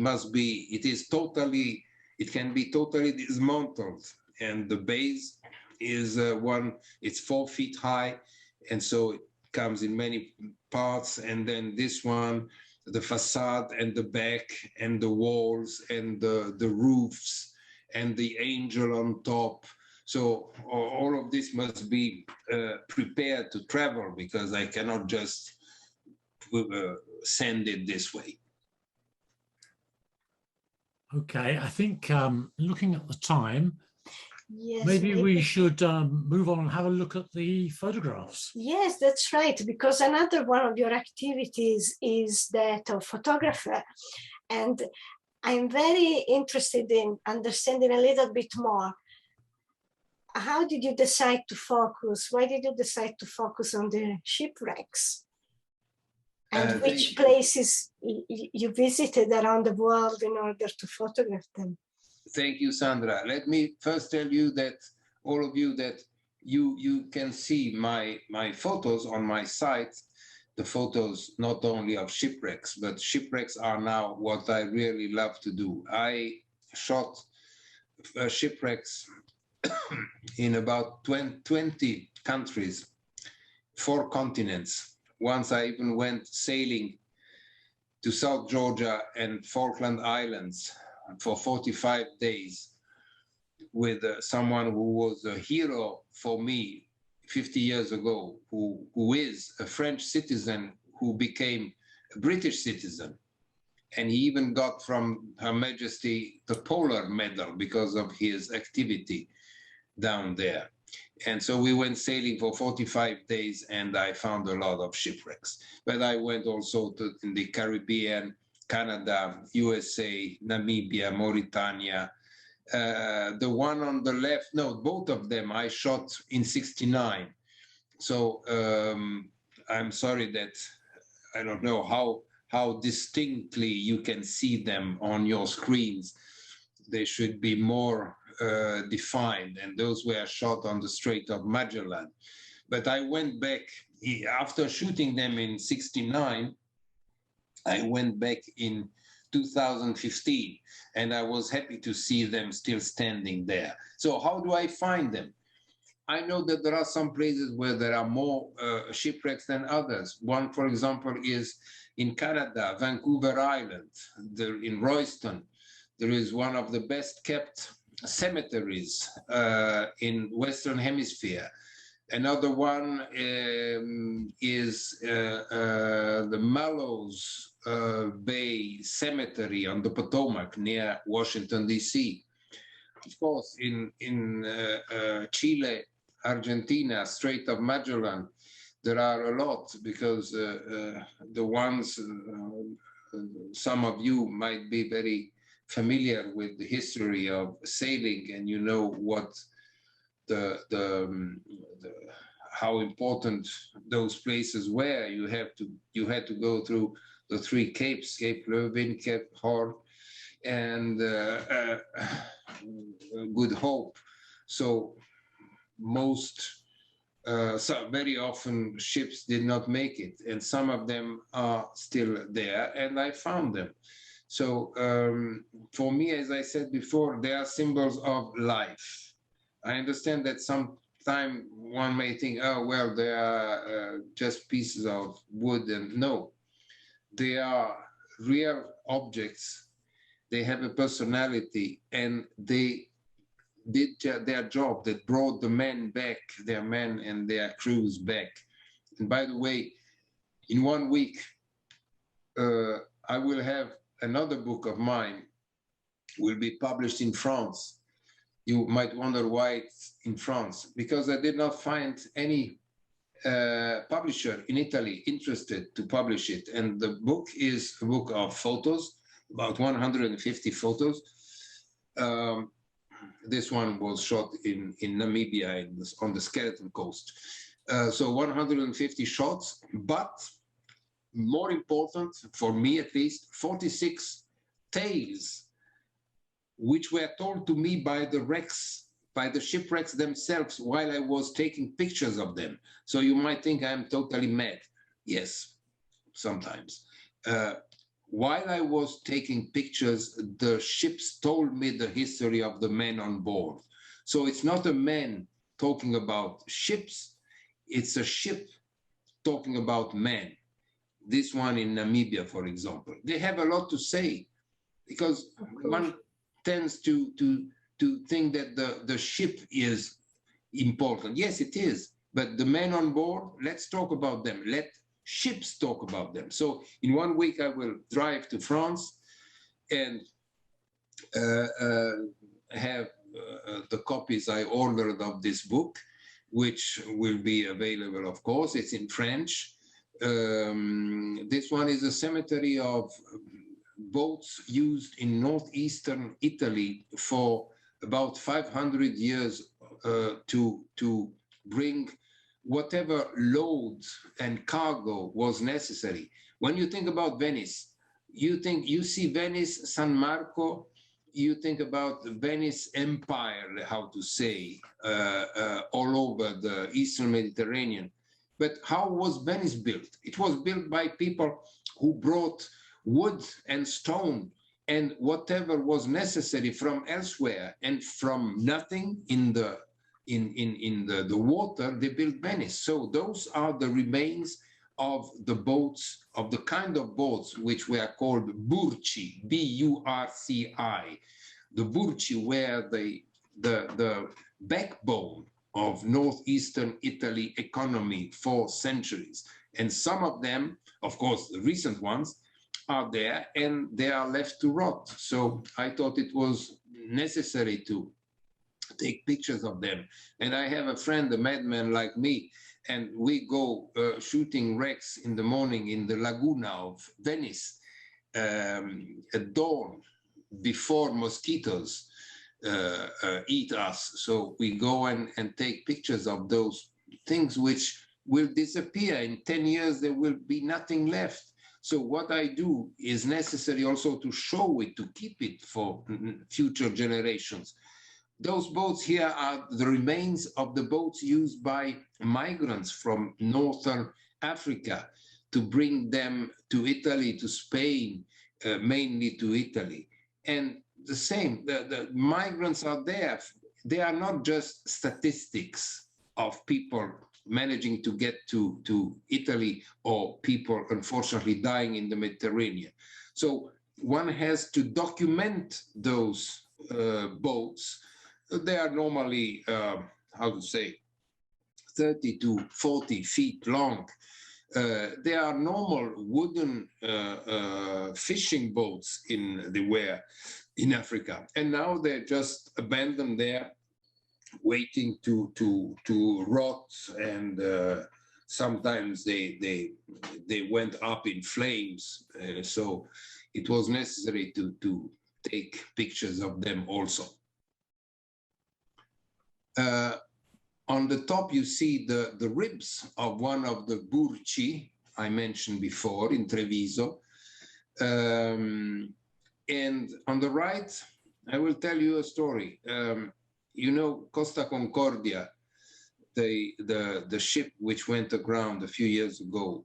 can be totally dismantled, and the base is it's 4 feet high, and so it comes in many parts. And then this one, the facade and the back and the walls and the roofs and the angel on top. So all of this must be prepared to travel, because I cannot just send it this way. Okay, I think looking at the time, Yes, maybe we should move on and have a look at the photographs. Yes, that's right, because another one of your activities is that of photographer. And I'm very interested in understanding a little bit more. How did you decide to focus? Why did you decide to focus on the shipwrecks? And which places you visited around the world in order to photograph them? Thank you, Sandra. Let me first tell you that, all of you, that you can see my photos on my site, the photos not only of shipwrecks, but shipwrecks are now what I really love to do. I shot shipwrecks in about 20 countries, 4 continents. Once I even went sailing to South Georgia and Falkland Islands for 45 days with someone who was a hero for me 50 years ago, who is a French citizen who became a British citizen. And he even got from Her Majesty the Polar Medal because of his activity down there. And so we went sailing for 45 days, and I found a lot of shipwrecks. But I went also in the Caribbean, Canada, USA, Namibia, Mauritania. The one on the left, no, both of them I shot in '69. So I'm sorry that I don't know how distinctly you can see them on your screens. They should be more defined, and those were shot on the Strait of Magellan. But I went back, after shooting them in '69, I went back in 2015, and I was happy to see them still standing there. So how do I find them? I know that there are some places where there are more shipwrecks than others. One, for example, is in Canada, Vancouver Island, in Royston. There is one of the best kept cemeteries in Western Hemisphere. Another one is the Mallows Bay Cemetery on the Potomac near Washington, D.C. Of course, in Chile, Argentina, Strait of Magellan, there are a lot, because the ones, some of you might be very familiar with the history of sailing, and you know what how important those places were. You had to go through the 3 capes, Cape Leuven, Cape Horn, and Good Hope. So very often ships did not make it, and some of them are still there, and I found them. So for me, as I said before, they are symbols of life. I understand that sometimes one may think, oh, well, they are just pieces of wood, and no, they are real objects. They have a personality, and they did their job, that brought the men back, their men and their crews back. And by the way, in 1 week, I will have another book of mine will be published in France. You might wonder why it's in France, because I did not find any publisher in Italy interested to publish it. And the book is a book of photos, about 150 photos. This one was shot in Namibia on the Skeleton Coast. So 150 shots, but more important, for me at least, 46 tales, which were told to me by the wrecks, by the shipwrecks themselves, while I was taking pictures of them. So you might think I'm totally mad. Yes, sometimes. While I was taking pictures, the ships told me the history of the men on board. So it's not a man talking about ships, it's a ship talking about men. This one in Namibia, for example. They have a lot to say, because one tends to think that the ship is important. Yes, it is, but the men on board, let's talk about them. Let ships talk about them. So in 1 week, I will drive to France and have the copies I ordered of this book, which will be available, of course. It's in French. This one is a cemetery of boats used in northeastern Italy for about 500 years to bring whatever load and cargo was necessary. When you think about Venice, you see Venice, San Marco, you think about the Venice Empire, how to say, all over the Eastern Mediterranean. But how was Venice built? It was built by people who brought wood and stone and whatever was necessary from elsewhere, and from nothing in the water, they built Venice. So those are the remains of the boats, of the kind of boats which were called burci, B-U-R-C-I. The burci were the backbone of northeastern Italy economy for centuries. And some of them, of course, the recent ones, are there and they are left to rot. So I thought it was necessary to take pictures of them. And I have a friend, a madman like me, and we go shooting wrecks in the morning in the Laguna of Venice at dawn, before mosquitoes eat us. So we go and take pictures of those things which will disappear. In 10 years, there will be nothing left. So what I do is necessary also to show it, to keep it for future generations. Those boats here are the remains of the boats used by migrants from northern Africa to bring them to Italy, to Spain, mainly to Italy. And the same, the migrants are there. They are not just statistics of people managing to get to Italy, or people unfortunately dying in the Mediterranean. So one has to document those boats. They are normally, how to say, 30 to 40 feet long. They are normal wooden fishing boats they were in Africa. And now they're just abandoned there, waiting to rot, and sometimes they went up in flames. So it was necessary to take pictures of them also. On the top, you see the ribs of one of the burci I mentioned before in Treviso. And on the right, I will tell you a story. You know, Costa Concordia, the ship which went aground a few years ago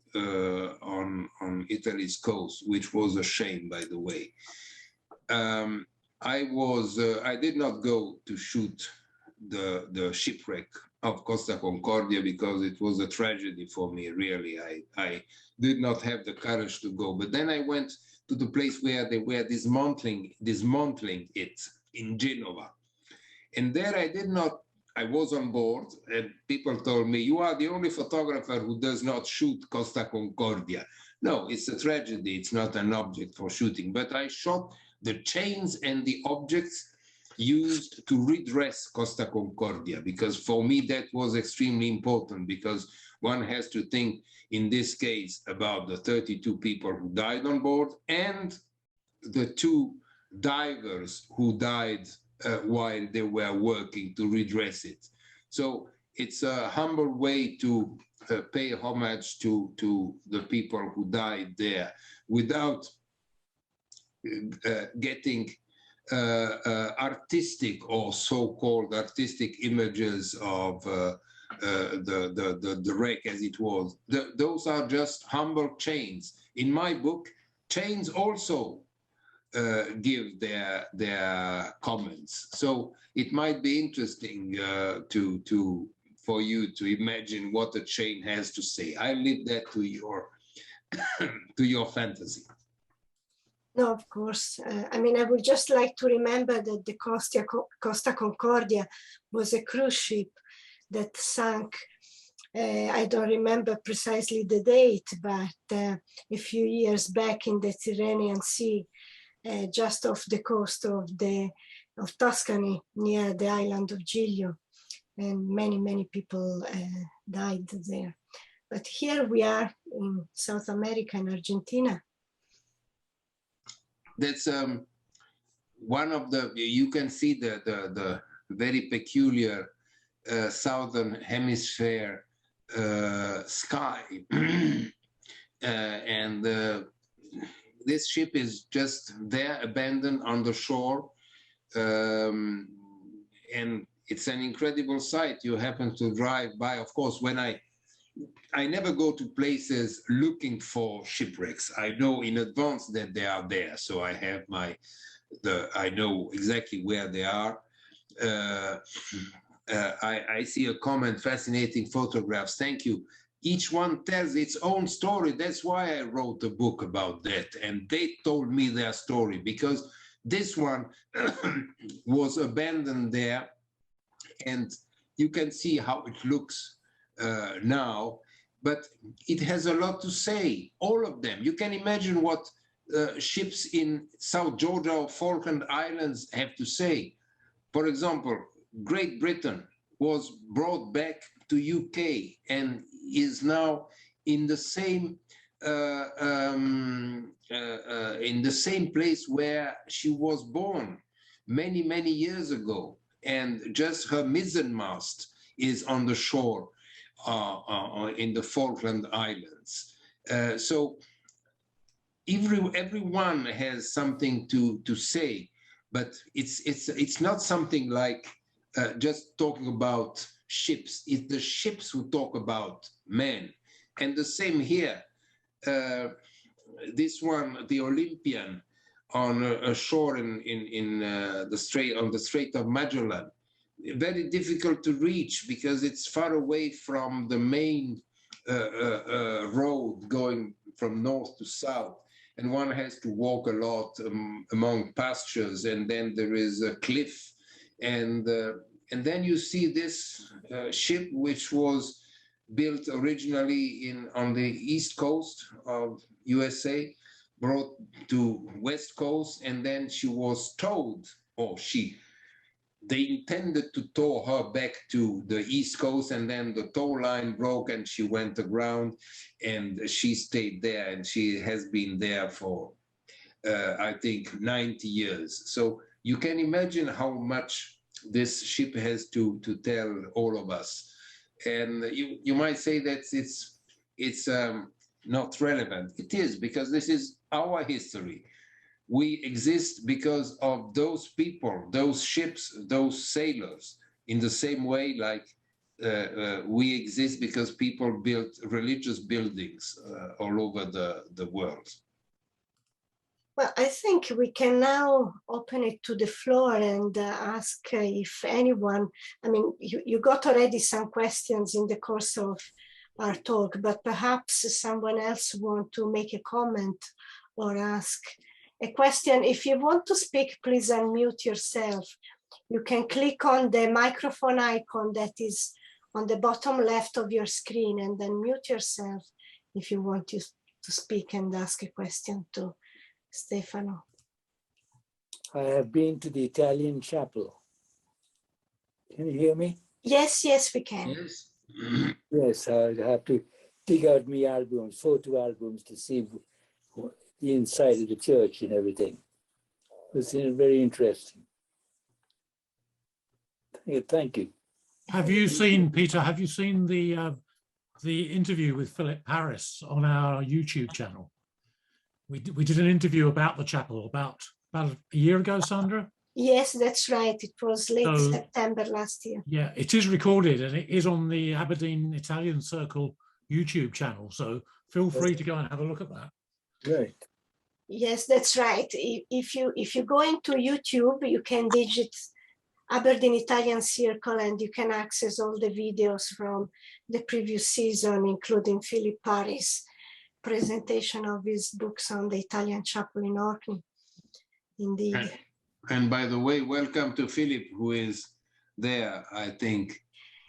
on Italy's coast, which was a shame, by the way. I did not go to shoot the shipwreck of Costa Concordia because it was a tragedy for me, really. I did not have the courage to go. But then I went to the place where they were dismantling it in Genova. And there I did not I was on board, and people told me, you are the only photographer who does not shoot Costa Concordia. No, it's a tragedy. It's not an object for shooting. But I shot the chains and the objects used to redress Costa Concordia, because for me that was extremely important, because one has to think in this case about the 32 people who died on board and the 2 divers who died while they were working to redress it. So it's a humble way to pay homage to the people who died there without getting artistic or so-called artistic images of the wreck as it was. Those are just humble chains. In my book, chains also give their comments. So it might be interesting for you to imagine what a chain has to say. I leave that to your to your fantasy. No, of course. I mean, I would just like to remember that the Costa Concordia was a cruise ship that sank. I don't remember precisely the date, but a few years back in the Tyrrhenian Sea, just off the coast of Tuscany, near the island of Giglio, and many people died there. But here we are in South America, in Argentina. That's one of the, you can see the very peculiar southern hemisphere sky. And this ship is just there, abandoned on the shore. And it's an incredible sight. You happen to drive by. Of course, when I never go to places looking for shipwrecks. I know in advance that they are there, so I have I know exactly where they are. I see a comment, fascinating photographs. Thank you. Each one tells its own story. That's why I wrote a book about that. And they told me their story, because this one was abandoned there, and you can see how it looks now, but it has a lot to say, all of them. You can imagine what ships in South Georgia or Falkland Islands have to say. For example, Great Britain was brought back to UK and is now in the same place where she was born many years ago, and just her mizzenmast is on the shore in the Falkland Islands. So everyone has something to say, but it's not something like just talking about ships. It's the ships who talk about men. And the same here. This one, the Olympian, on a shore in the Strait of Magellan. Very difficult to reach because it's far away from the main road going from north to south, and one has to walk a lot among pastures, and then there is a cliff, and then you see this ship which was built originally on the east coast of USA, brought to west coast, and then she was towed, or they intended to tow her back to the east coast, and then the tow line broke and she went aground, and she stayed there, and she has been there for I think 90 years. So you can imagine how much this ship has to tell all of us. And you might say that it's not relevant. It is, because this is our history. We exist because of those people, those ships, those sailors, in the same way like we exist because people built religious buildings all over the world. Well, I think we can now open it to the floor and ask if anyone, I mean, you got already some questions in the course of our talk, but perhaps someone else want to make a comment or ask a question. If you want to speak, please unmute yourself. you can click on the microphone icon that is on the bottom left of your screen and then mute yourself if you want to speak and ask a question to Stefano. I have been to the Italian chapel. Can you hear me? Yes, yes, we can. Yes. Yes, I have to dig out my albums, photo albums, to see the inside of the church and everything. It's very interesting. Thank you. Have you seen, Peter, have you seen the interview with Philip Harris on our YouTube channel? We did an interview about the chapel about a year ago, Sandra? Yes, that's right. It was late September last year. Yeah, it is recorded and it is on the Aberdeen Italian Circle YouTube channel. So feel free to go and have a look at that. Right. Yes, that's right. If you go into YouTube, you can digit Aberdeen Italian Circle and you can access all the videos from the previous season, including Philip Paris' presentation of his books on the Italian chapel in Orkney. Indeed. And by the way, welcome to Philip, who is there. I think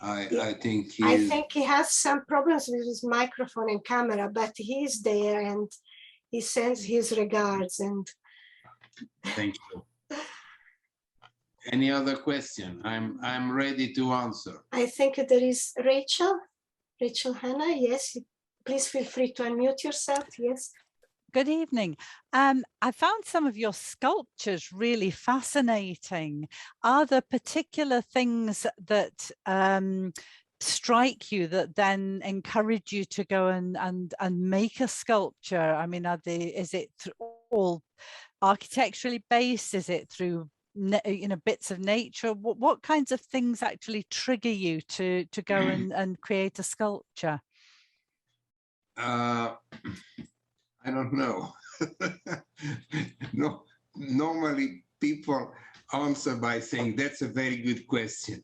he has some problems with his microphone and camera, but he is there and he sends his regards. And thank you. Any other question? I'm ready to answer. I think there is Rachel Hanna. Yes, please feel free to unmute yourself. Yes. Good evening. I found some of your sculptures really fascinating. Are there particular things that strike you that then encourage you to go and make a sculpture? I mean, is it all architecturally based? Is it through bits of nature? What kinds of things actually trigger you to go and create a sculpture? I don't know. No, normally people answer by saying that's a very good question.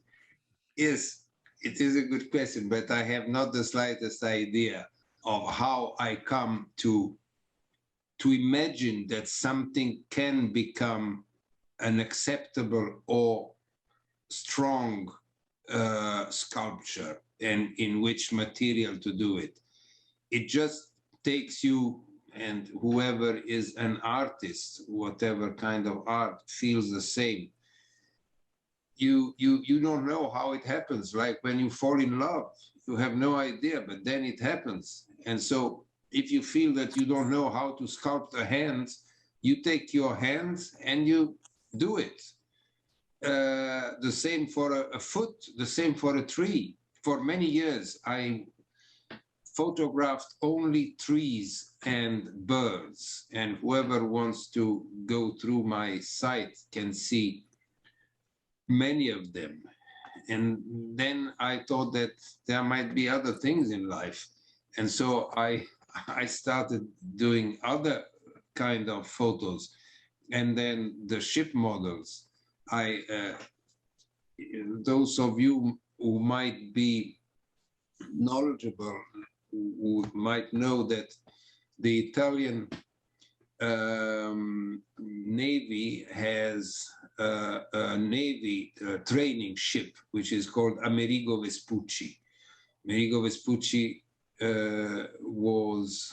Yes, it is a good question, but I have not the slightest idea of how I come to imagine that something can become an acceptable or strong sculpture, and in which material to do it. It just takes you, and whoever is an artist, whatever kind of art, feels the same. You don't know how it happens. Like when you fall in love, you have no idea, but then it happens. And so if you feel that you don't know how to sculpt a hand, you take your hands and you do it. The same for a foot, the same for a tree. For many years, I photographed only trees and birds, and whoever wants to go through my site can see many of them. And then I thought that there might be other things in life, and so I started doing other kind of photos. And then the ship models, those of you who might be knowledgeable who might know that the Italian Navy has a Navy training ship, which is called Amerigo Vespucci. Amerigo Vespucci was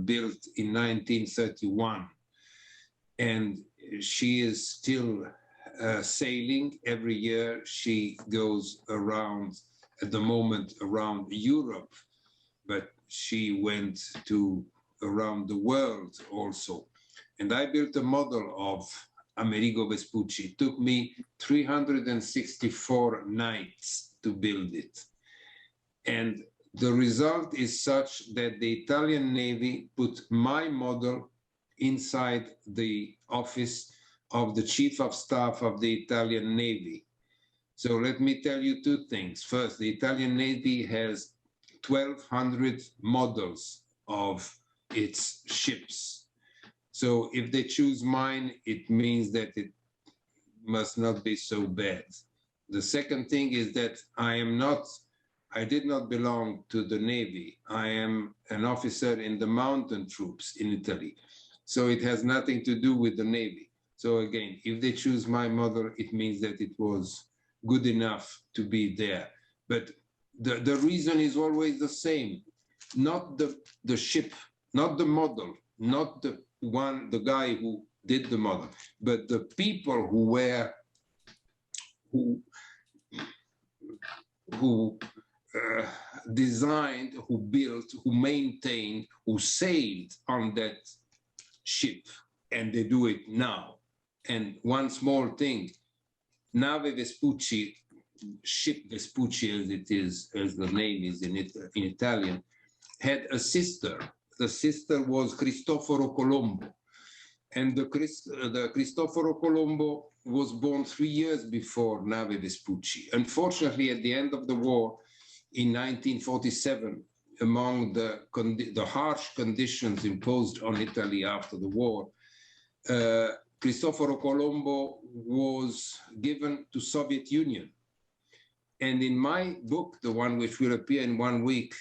built in 1931, and she is still sailing. Every year she goes around, at the moment, around Europe, but she went to around the world also. And I built a model of Amerigo Vespucci. It took me 364 nights to build it. And the result is such that the Italian Navy put my model inside the office of the Chief of Staff of the Italian Navy. So let me tell you two things. First, the Italian Navy has 1,200 models of its ships. So if they choose mine, it means that it must not be so bad. The second thing is that I did not belong to the Navy. I am an officer in the mountain troops in Italy. So it has nothing to do with the Navy. So again, if they choose my mother, it means that it was good enough to be there. But the reason is always the same. Not the ship, not the model, not the guy who did the model, but the people who designed, who built, who maintained, who sailed on that ship, and they do it now. And one small thing, Nave Vespucci, ship Vespucci as it is, as the name is in Italian, had a sister. The sister was Cristoforo Colombo. And the Cristoforo Colombo was born 3 years before Nave Vespucci. Unfortunately, at the end of the war in 1947, among the harsh conditions imposed on Italy after the war, Cristoforo Colombo was given to Soviet Union. And in my book, the one which will appear in 1 week,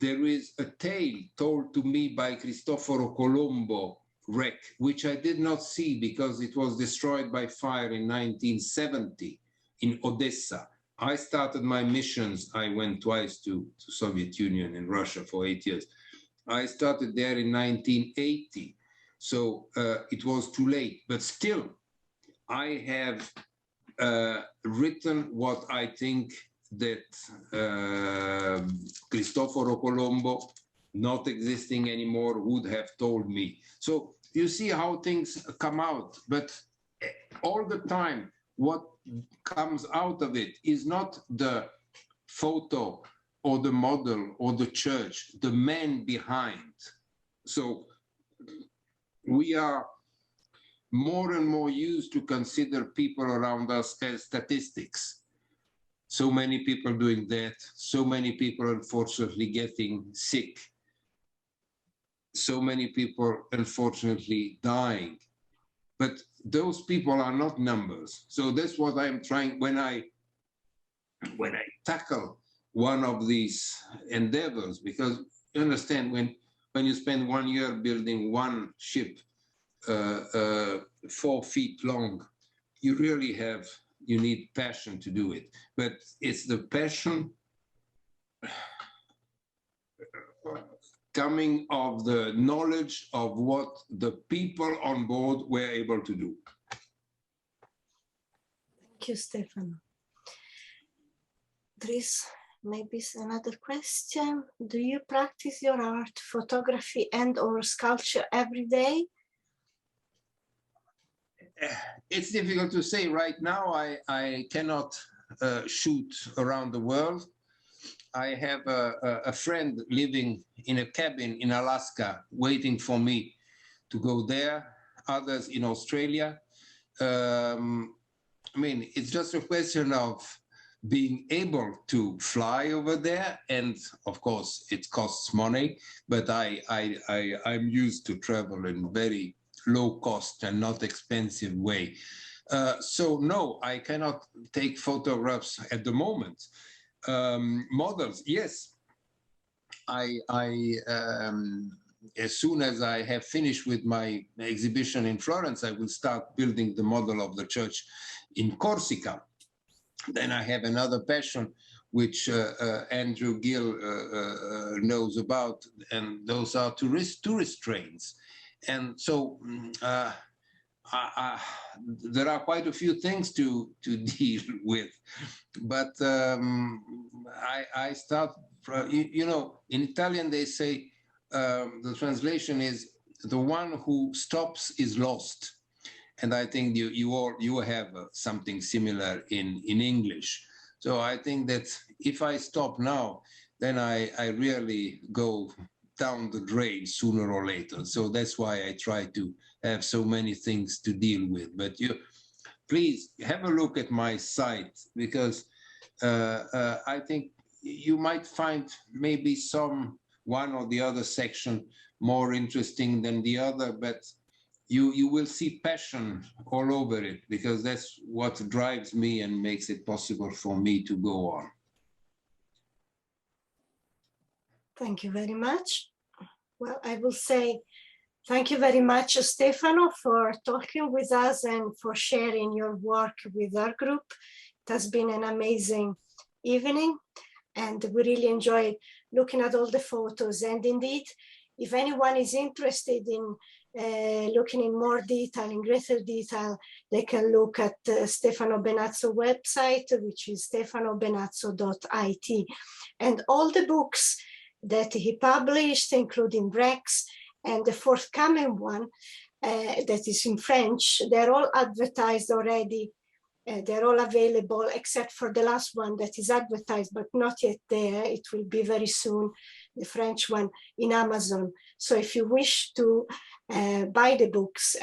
there is a tale told to me by Cristoforo Colombo wreck, which I did not see because it was destroyed by fire in 1970 in Odessa. I started my missions. I went twice to Soviet Union and Russia for 8 years. I started there in 1980. So it was too late, but still I have written what I think that Cristoforo Colombo, not existing anymore, would have told me. So you see how things come out, but all the time what comes out of it is not the photo or the model or the church, the man behind. So we are more and more used to consider people around us as statistics. So many people doing that, so many people unfortunately getting sick, so many people unfortunately dying. But those people are not numbers. So that's what I'm trying, when I tackle one of these endeavors, because you understand, when you spend 1 year building one ship 4 feet long, you need passion to do it. But it's the passion coming of the knowledge of what the people on board were able to do. Thank you, Stefano. There is maybe another question. Do you practice your art, photography and/or sculpture every day? It's difficult to say right now. I cannot shoot around the world. I have a friend living in a cabin in Alaska waiting for me to go there, others in Australia. I mean, it's just a question of being able to fly over there, and of course it costs money, but I'm used to travel in very low cost and not expensive way. So no, I cannot take photographs at the moment. Models, yes. As soon as I have finished with my exhibition in Florence, I will start building the model of the church in Corsica. Then I have another passion, which Andrew Gill knows about, and those are tourist trains. And so there are quite a few things to deal with, but I start, you know, in Italian they say, the translation is, the one who stops is lost. And I think you have something similar in English. So I think that if I stop now, then I really go down the drain sooner or later. So that's why I try to have so many things to deal with. But you, please have a look at my site, because I think you might find maybe one or the other section more interesting than the other, but you will see passion all over it, because that's what drives me and makes it possible for me to go on. Thank you very much. Well, I will say Thank you very much, Stefano, for talking with us and for sharing your work with our group. It has been an amazing evening, and we really enjoyed looking at all the photos. And indeed, if anyone is interested in looking in more detail, in greater detail, they can look at Stefano Benazzo website, which is stefanobenazzo.it. And all the books that he published, including Rex, and the forthcoming one that is in French, they're all advertised already. They're all available except for the last one that is advertised, but not yet there. It will be very soon, the French one, in Amazon. So if you wish to buy the books,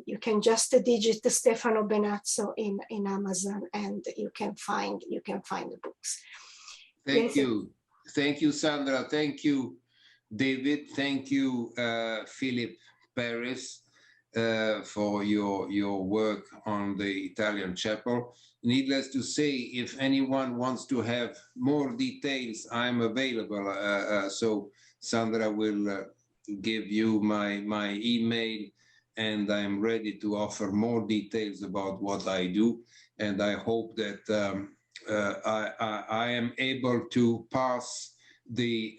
you can just digit Stefano Benazzo in Amazon, and you can find the books. Thank you. Thank you, Sandra. Thank you, David. Thank you, Philip Paris, for your work on the Italian chapel. Needless to say, if anyone wants to have more details, I'm available. So Sandra will give you my email, and I'm ready to offer more details about what I do. And I hope that I am able to pass the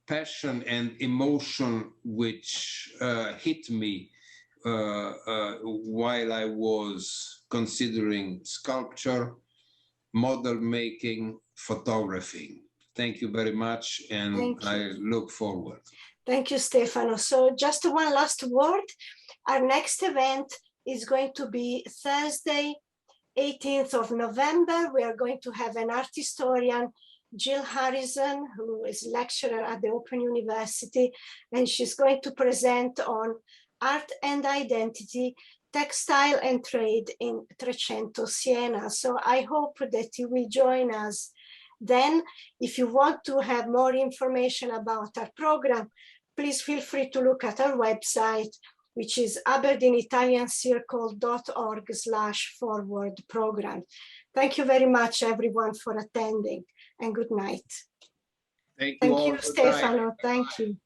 passion and emotion which hit me while I was considering sculpture, model making, photography. Thank you very much, and I look forward. Thank you, Stefano. So just one last word. Our next event is going to be Thursday, 18th of November. We are going to have an art historian, Jill Harrison, who is a lecturer at the Open University, and she's going to present on art and identity, textile and trade in Trecento, Siena. So I hope that you will join us then. If you want to have more information about our program, please feel free to look at our website, which is aberdeenitaliancircle.org/forward-program. Thank you very much, everyone, for attending, and good night. Thank you, Stefano. Thank you.